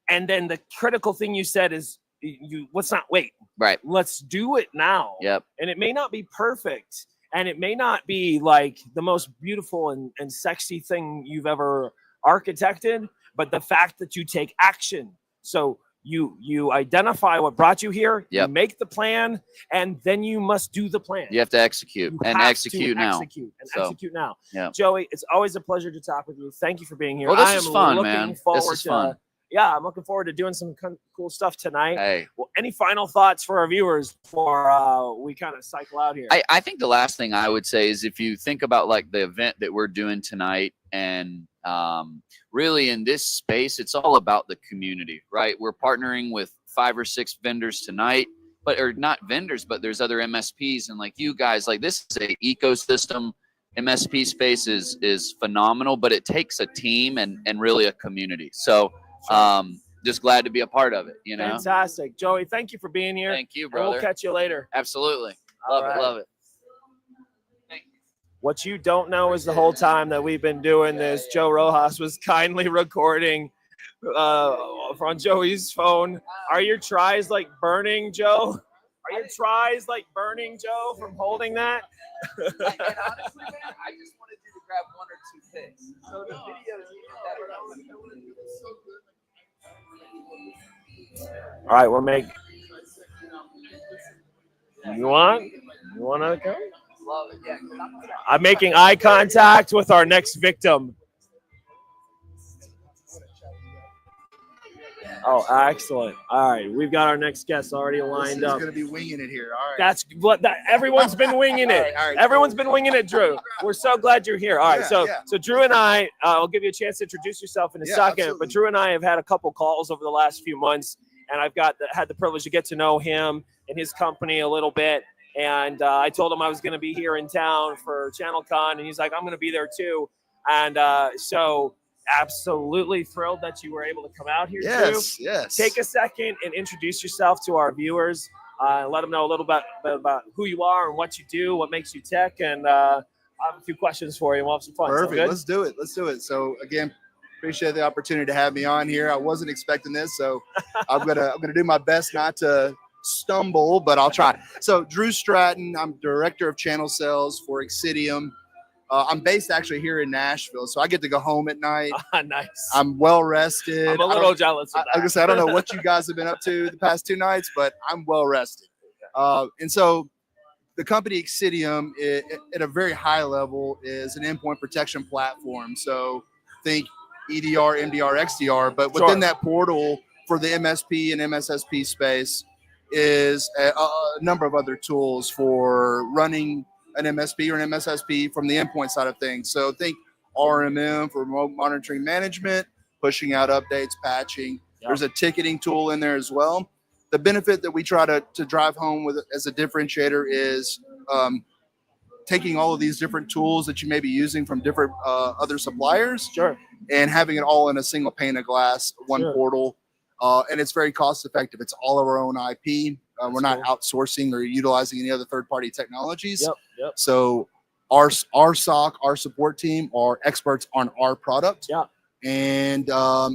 And then the critical thing you said is, let's not wait. Right. Let's do it now. Yep. And it may not be perfect, and it may not be like the most beautiful and sexy thing you've ever architected, but the fact that you take action. So you identify what brought you here, you make the plan, and then you must do the plan. You have to execute Execute now. Joey, it's always a pleasure to talk with you. Thank you for being here. Well, this is fun, man. Forward to yeah, I'm looking forward to doing some cool stuff tonight. Hey, well, any final thoughts for our viewers before we kind of cycle out here? I think the last thing I would say is if you think about like the event that we're doing tonight, and really in this space, it's all about the community, right? We're partnering with 5 or 6 vendors tonight, but or not vendors, but there's other MSPs, and like you guys, like this is a ecosystem. MSP space is phenomenal, but it takes a team and really a community. So just glad to be a part of it, you know. Fantastic. Joey, thank you for being here. Thank you, And brother. we'll catch you later. Absolutely. All Love right. it. Love it. What you don't know is the whole time that we've been doing this, Joe Rojas was kindly recording on Joey's phone. Are your tries like burning, Joe? Are your tries like burning, Joe, from holding that? And honestly, man, I just wanted you to grab 1 or 2 pics. So the videos All right, we're making. You want to go? love it. Yeah, I'm making eye contact with our next victim. Oh, excellent. All right, we've got our next guest already lined up. Going to be winging it here. All right. That's what everyone's been winging it. All right. Everyone's been winging it, Drew. We're so glad you're here. All right, Yeah, so Drew and I, I'll give you a chance to introduce yourself in a second. Absolutely. But Drew and I have had a couple calls over the last few months, and I've had the privilege to get to know him and his company a little bit. And I told him I was going to be here in town for ChannelCon, and he's like, I'm going to be there too. And so absolutely thrilled that you were able to come out here, Drew. Yes. Take a second and introduce yourself to our viewers. And let them know a little bit about who you are and what you do, what makes you tech, and I have a few questions for you. We'll have some fun. Perfect. Sound good? Let's do it. So again, appreciate the opportunity to have me on here. I wasn't expecting this, so I'm gonna do my best not to stumble, but I'll try. So Drew Stratton, I'm director of channel sales for Exidium. I'm based actually here in Nashville, so I get to go home at night. Nice. I'm well rested. I'm a little jealous of that. Like I said, I don't know what you guys have been up to the past 2 nights, but I'm well rested. And so the company Exidium, at a very high level, is an endpoint protection platform. So think EDR, MDR, XDR, but within that portal for the MSP and MSSP space is a number of other tools for running an MSP or an MSSP from the endpoint side of things. So think RMM for remote monitoring management, pushing out updates, patching. Yep. There's a ticketing tool in there as well. The benefit that we try to drive home with as a differentiator is taking all of these different tools that you may be using from different other suppliers, and having it all in a single pane of glass, one portal. And it's very cost effective. It's all of our own IP. We're not outsourcing or utilizing any other third-party technologies. Yep. So our SOC, our support team are experts on our product. And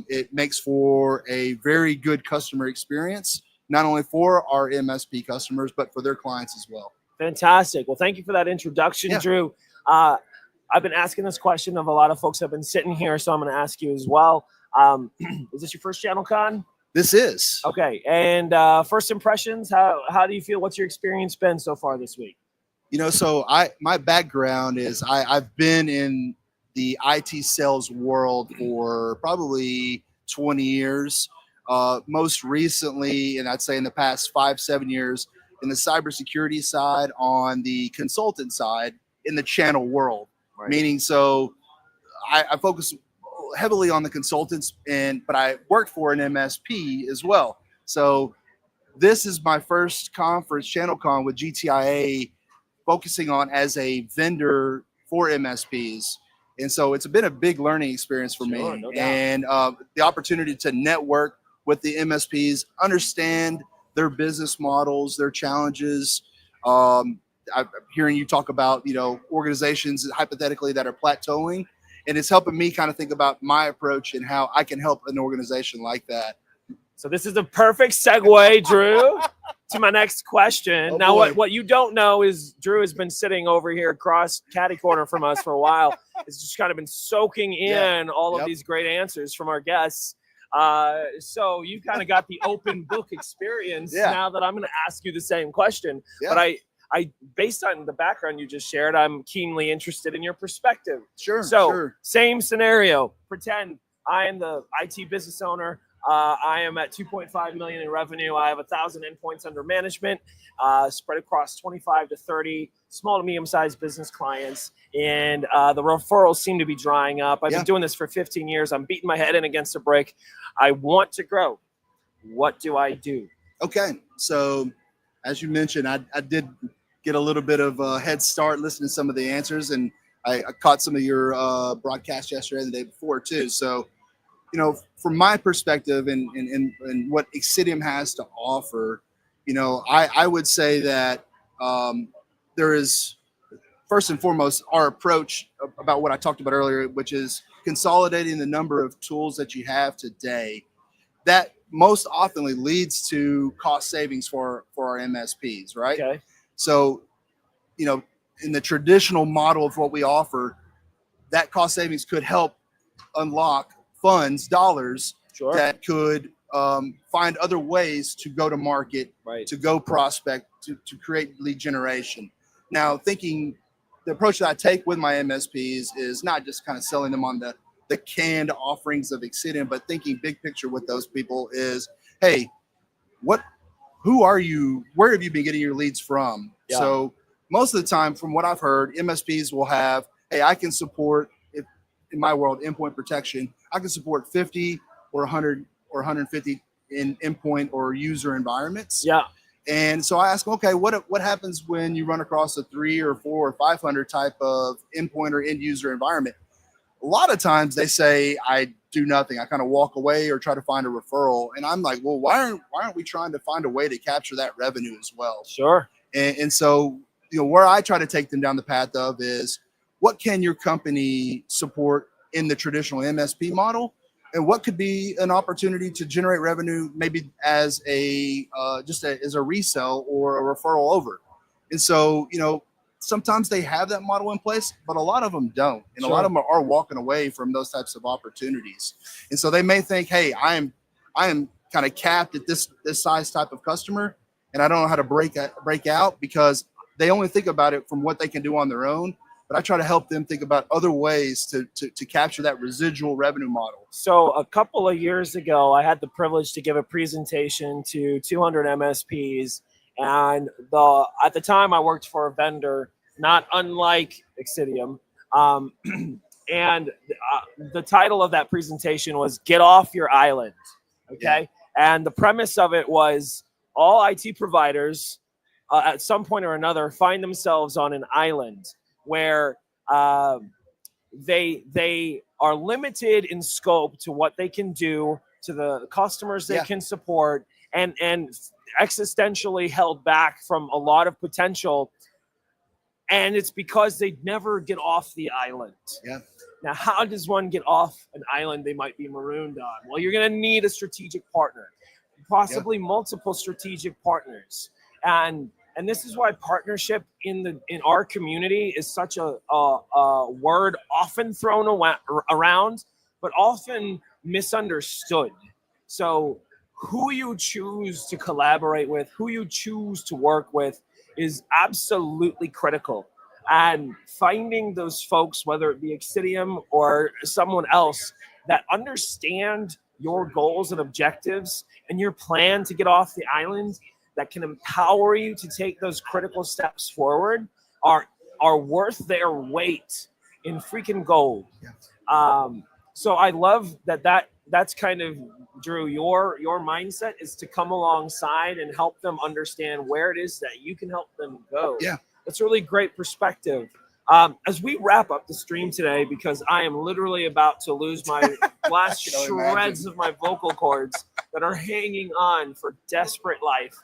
it makes for a very good customer experience, not only for our MSP customers, but for their clients as well. Fantastic. Well, thank you for that introduction, Drew. I've been asking this question of a lot of folks that have been sitting here, so I'm going to ask you as well. Is this your first ChannelCon? This is. Okay. And first impressions, how do you feel? What's your experience been so far this week? You know, so my background is I've been in the IT sales world for probably 20 years. Most recently, and I'd say in the past 5-7 years, in the cybersecurity side, on the consultant side, in the channel world. Meaning, so I focus heavily on the consultants, but I worked for an MSP as well. So this is my first conference, ChannelCon, with GTIA, focusing on as a vendor for MSPs. And so it's been a big learning experience for me. No doubt. And the opportunity to network with the MSPs, understand their business models, their challenges. I'm hearing you talk about, organizations hypothetically that are plateauing. And it's helping me kind of think about my approach and how I can help an organization like that. So this is a perfect segue, Drew, to my next question. Oh, now, boy. what you don't know is Drew has been sitting over here across catty corner from us for a while. It's just kind of been soaking in all of these great answers from our guests. So you kind of got the open book experience now that I'm going to ask you the same question. But I, based on the background you just shared, I'm keenly interested in your perspective. Sure. So same scenario. Pretend I am the IT business owner. I am at 2.5 million in revenue. I have 1,000 endpoints under management, spread across 25 to 30 small to medium-sized business clients, and the referrals seem to be drying up. I've been doing this for 15 years. I'm beating my head in against a brick. I want to grow. What do I do? Okay, so as you mentioned, I did get a little bit of a head start listening to some of the answers, and I caught some of your broadcasts yesterday and the day before too. So, you know, from my perspective and what Exidium has to offer, you know, I would say that there is, first and foremost, our approach about what I talked about earlier, which is consolidating the number of tools that you have today. That most oftenly leads to cost savings for our MSPs, right? Okay. So, you know, in the traditional model of what we offer, that cost savings could help unlock funds, dollars that could find other ways to go to market, to go prospect, to create lead generation. Now, the approach that I take with my MSPs is not just kind of selling them on the canned offerings of Exidium, but thinking big picture with those people is, hey, who are you? Where have you been getting your leads from? Yeah. So most of the time, from what I've heard, MSPs will have, hey, I can support, in my world, endpoint protection. I can support 50 or 100 or 150 in endpoint or user environments. Yeah. And so I ask them, okay, what happens when you run across a 3 or 4 or 500 type of endpoint or end user environment? A lot of times they say, I do nothing. I kind of walk away or try to find a referral. And I'm like, well, why aren't we trying to find a way to capture that revenue as well? Sure. And so, you know, where I try to take them down the path of is, what can your company support in the traditional MSP model? And what could be an opportunity to generate revenue, maybe as as a resell or a referral over? And so, you know, sometimes they have that model in place, but a lot of them don't. And a lot of them are walking away from those types of opportunities. And so they may think, hey, I am kind of capped at this size type of customer, and I don't know how to break out, because they only think about it from what they can do on their own. But I try to help them think about other ways to capture that residual revenue model. So a couple of years ago, I had the privilege to give a presentation to 200 MSPs. And at the time, I worked for a vendor, not unlike Exidium. And the title of that presentation was "Get Off Your Island." Okay. Yeah. And the premise of it was all IT providers at some point or another find themselves on an island where they are limited in scope to what they can do to the customers they can support, and existentially held back from a lot of potential. And it's because they never get off the island. Yeah. Now, how does one get off an island they might be marooned on? Well, you're going to need a strategic partner, possibly multiple strategic partners. And this is why partnership in our community is such a word often thrown around, but often misunderstood. So who you choose to collaborate with, who you choose to work with, is absolutely critical. And finding those folks, whether it be Exidium or someone else, that understand your goals and objectives and your plan to get off the island, that can empower you to take those critical steps forward, are worth their weight in freaking gold. Yeah. So I love that's kind of, Drew, your mindset is to come alongside and help them understand where it is that you can help them go. Yeah. That's really great perspective. As we wrap up the stream today, because I am literally about to lose my last shreds of my vocal cords that are hanging on for desperate life.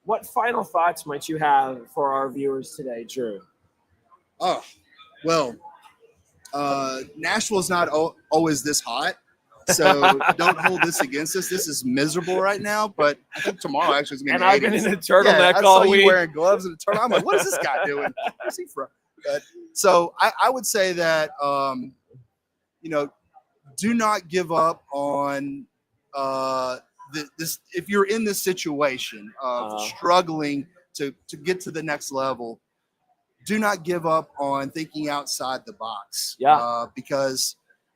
What final thoughts might you have for our viewers today, Drew? Oh, well, Nashville's not always this hot, so don't hold this against us. This is miserable right now, but I think tomorrow actually is going to be. And I've been in a turtleneck all week. Wearing gloves and a turtleneck. I'm like, what is this guy doing? Where's he from? But, so I would say that you know, do not give up on this. If you're in this situation of struggling to get to the next level, do not give up on thinking outside the box. Yeah. Because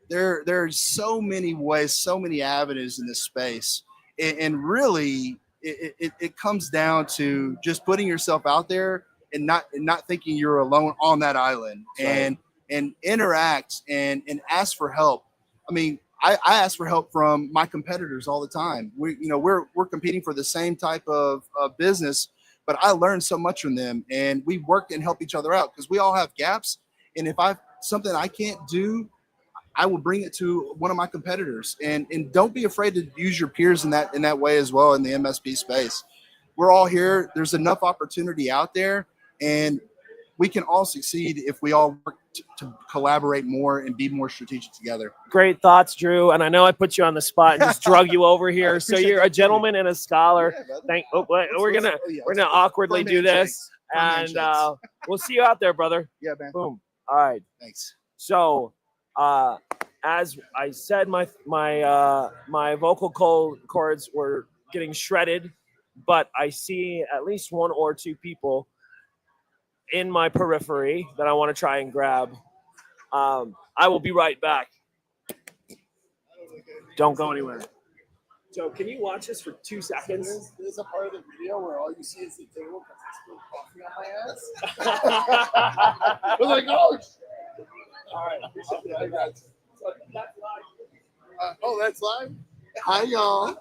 there's so many ways, so many avenues in this space, and really it comes down to just putting yourself out there and not thinking you're alone on that island, and interact and ask for help. I mean, I ask for help from my competitors all the time. We're competing for the same type of business, but I learned so much from them, and we work and help each other out because we all have gaps. And if something I can't do, I will bring it to one of my competitors, and don't be afraid to use your peers in that way as well in the MSP space. We're all here. There's enough opportunity out there, and we can all succeed if we all work to collaborate more and be more strategic together. Great thoughts, Drew. And I know I put you on the spot and just drug you over here. So you're a gentleman and a scholar. We're gonna awkwardly do this, and we'll see you out there, brother. Yeah, man. Boom. All right. Thanks. So, as I said, my vocal cords were getting shredded, but I see at least one or two people in my periphery that I want to try and grab. I will be right back. Don't go anywhere. So, can you watch this for 2 seconds? There's a part of the video where all you see is the table because I spilled coffee on my ass. I was like, oh. All right. I got you. So that's live. Oh, that's live? Hi, y'all.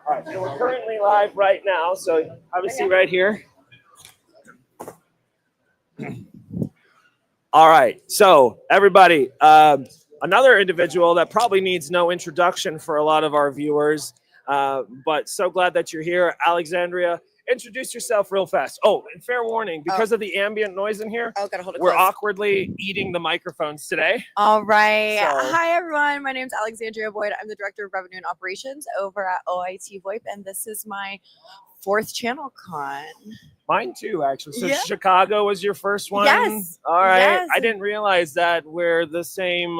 All right, so we're currently live right now. So have a seat right here. All right, so everybody, another individual that probably needs no introduction for a lot of our viewers, but so glad that you're here, Alexandria. Introduce yourself real fast. Oh, and fair warning, because of the ambient noise in here, gotta hold it we're close. awkwardly eating the microphones today. All right. So- Hi, everyone. My name is Alexandria Boyd. I'm the Director of Revenue and Operations over at OIT VoIP, and this is my 4th ChannelCon. Mine too, actually. So Yeah. Chicago was your first one? Yes. All right. Yes. I didn't realize that we're the same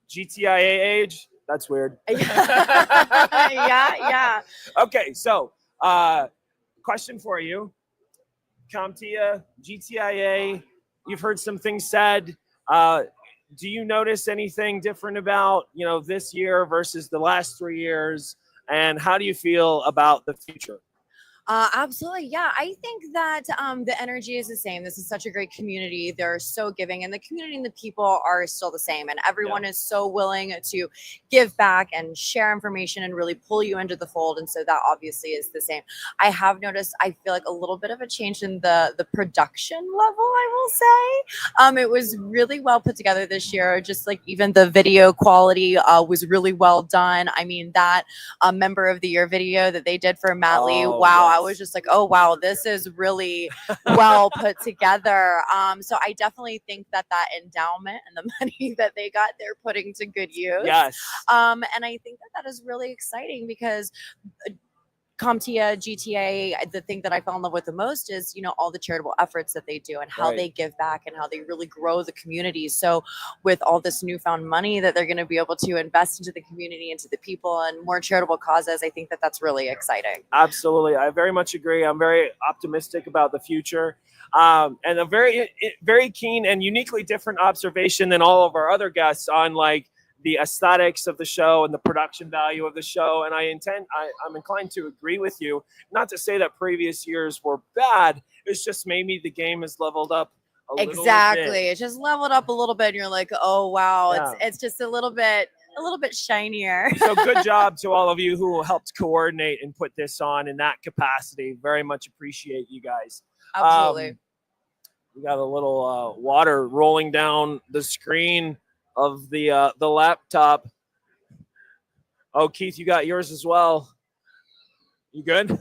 GTIA age. That's weird. yeah. Okay, so question for you. CompTIA, GTIA, you've heard some things said. Do you notice anything different about, this year versus the last 3 years? And how do you feel about the future? Absolutely. Yeah. I think that the energy is the same. This is such a great community. They're so giving, and the community and the people are still the same. And everyone is so willing to give back and share information and really pull you into the fold. And so that obviously is the same. I have noticed, I feel like a little bit of a change in the production level, I will say. It was really well put together this year. Just like even the video quality was really well done. I mean, that member of the year video that they did for Matt Lee. Wow. Yes. I was just like, oh, wow, this is really well put together. So I definitely think that endowment and the money that they got, they're putting to good use. Yes. And I think that is really exciting because CompTIA, GTA, the thing that I fell in love with the most is, all the charitable efforts that they do and how they give back and how they really grow the community. So with all this newfound money that they're going to be able to invest into the community, into the people, and more charitable causes, I think that that's really exciting. Absolutely. I very much agree. I'm very optimistic about the future. And a very, very keen and uniquely different observation than all of our other guests on the aesthetics of the show and the production value of the show. And I'm inclined to agree with you. Not to say that previous years were bad. It's just maybe the game has leveled up a little bit. It just leveled up a little bit and you're like, oh, wow. Yeah. It's just a little bit shinier. So good job to all of you who helped coordinate and put this on in that capacity. Very much appreciate you guys. Absolutely. We got a little water rolling down the screen of the laptop. Oh, Keith, you got yours as well. You good?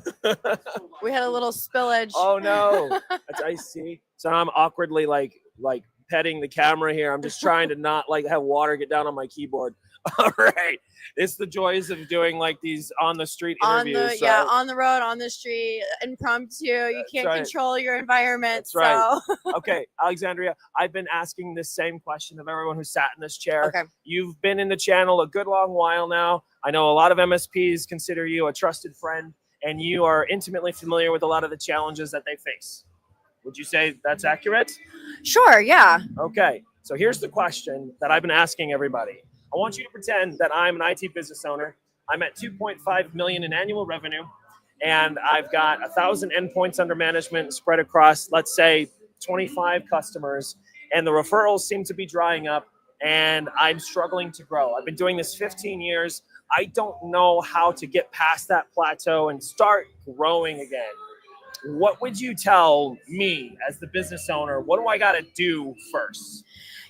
We had a little spillage. Oh no, that's icey. So I'm awkwardly like petting the camera here. I'm just trying to not like have water get down on my keyboard. All right. It's the joys of doing like these on the street interviews. On the road, on the street, impromptu. You can't control your environment. That's right. Okay, Alexandria, I've been asking this same question of everyone who sat in this chair. Okay. You've been in the channel a good long while now. I know a lot of MSPs consider you a trusted friend, and you are intimately familiar with a lot of the challenges that they face. Would you say that's accurate? Sure, yeah. Okay, so here's the question that I've been asking everybody. I want you to pretend that I'm an IT business owner. I'm at 2.5 million in annual revenue, and I've got 1,000 endpoints under management spread across, let's say, 25 customers, and the referrals seem to be drying up, and I'm struggling to grow. I've been doing this 15 years. I don't know how to get past that plateau and start growing again. What would you tell me as the business owner? What do I got to do first?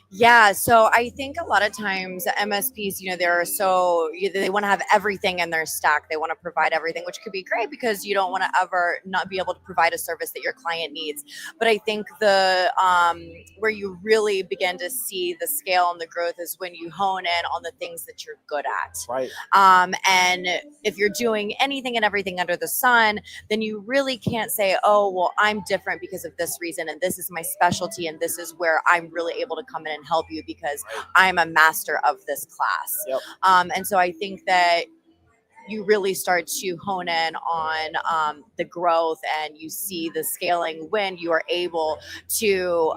Yeah, so I think a lot of times MSPs, they want to have everything in their stack. They want to provide everything, which could be great because you don't want to ever not be able to provide a service that your client needs. But I think where you really begin to see the scale and the growth is when you hone in on the things that you're good at. Right. And if you're doing anything and everything under the sun, then you really can't say, oh, well, I'm different because of this reason, and this is my specialty, and this is where I'm really able to come in and help you because I'm a master of this class. Yep. And so I think that you really start to hone in on the growth, and you see the scaling when you are able to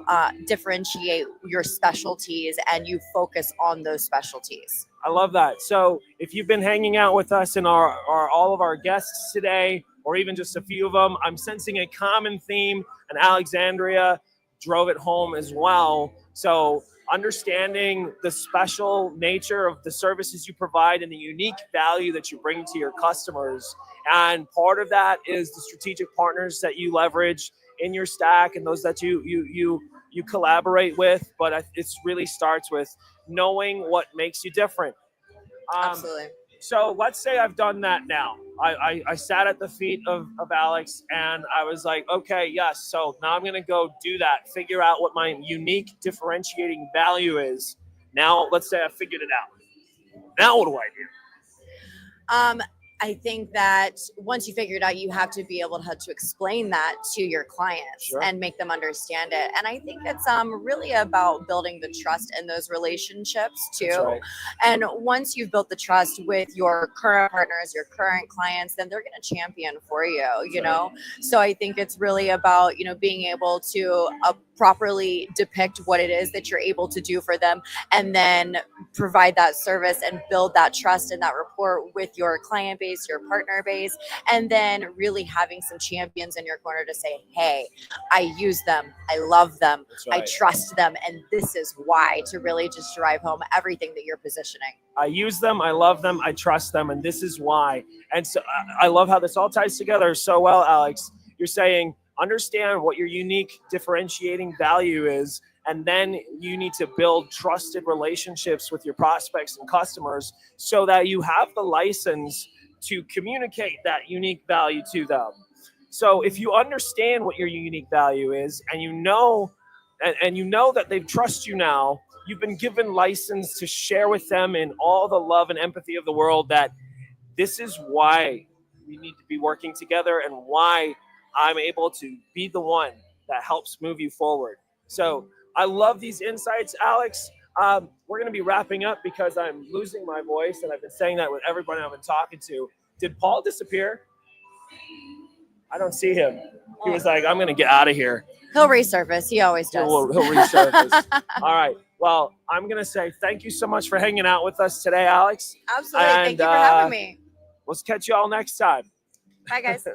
differentiate your specialties and you focus on those specialties. I love that. So if you've been hanging out with us and all of our guests today, or even just a few of them, I'm sensing a common theme, and Alexandria drove it home as well. So understanding the special nature of the services you provide and the unique value that you bring to your customers. And part of that is the strategic partners that you leverage in your stack and those that you collaborate with. But it really starts with knowing what makes you different. Absolutely. So let's say I've done that now. I sat at the feet of Alex and I was like, okay, yes. So now I'm going to go do that, figure out what my unique differentiating value is. Now, let's say I figured it out. Now what do I do? I think that once you figure it out, you have to be able to explain that to your clients and make them understand it. And I think it's really about building the trust in those relationships too. Right. And once you've built the trust with your current partners, your current clients, then they're going to champion for you, you know? So I think it's really about, being able to properly depict what it is that you're able to do for them, and then provide that service and build that trust and that rapport with your client base, your partner base, and then really having some champions in your corner to say, hey, I use them, I love them, I trust them, and this is why, to really just drive home everything that you're positioning. I use them, I love them, I trust them, and this is why. And so I love how this all ties together so well, Alex. You're saying, understand what your unique differentiating value is, and then you need to build trusted relationships with your prospects and customers so that you have the license to communicate that unique value to them. So if you understand what your unique value is, and you know that they trust you now, you've been given license to share with them in all the love and empathy of the world that this is why we need to be working together and why I'm able to be the one that helps move you forward. So I love these insights, Alex. We're going to be wrapping up because I'm losing my voice, and I've been saying that with everybody I've been talking to. Did Paul disappear? I don't see him. He was like, I'm going to get out of here. He'll resurface. He always does. He'll resurface. All right. Well, I'm going to say thank you so much for hanging out with us today, Alex. Absolutely. Thank you for having me. Let's catch you all next time. Bye, guys.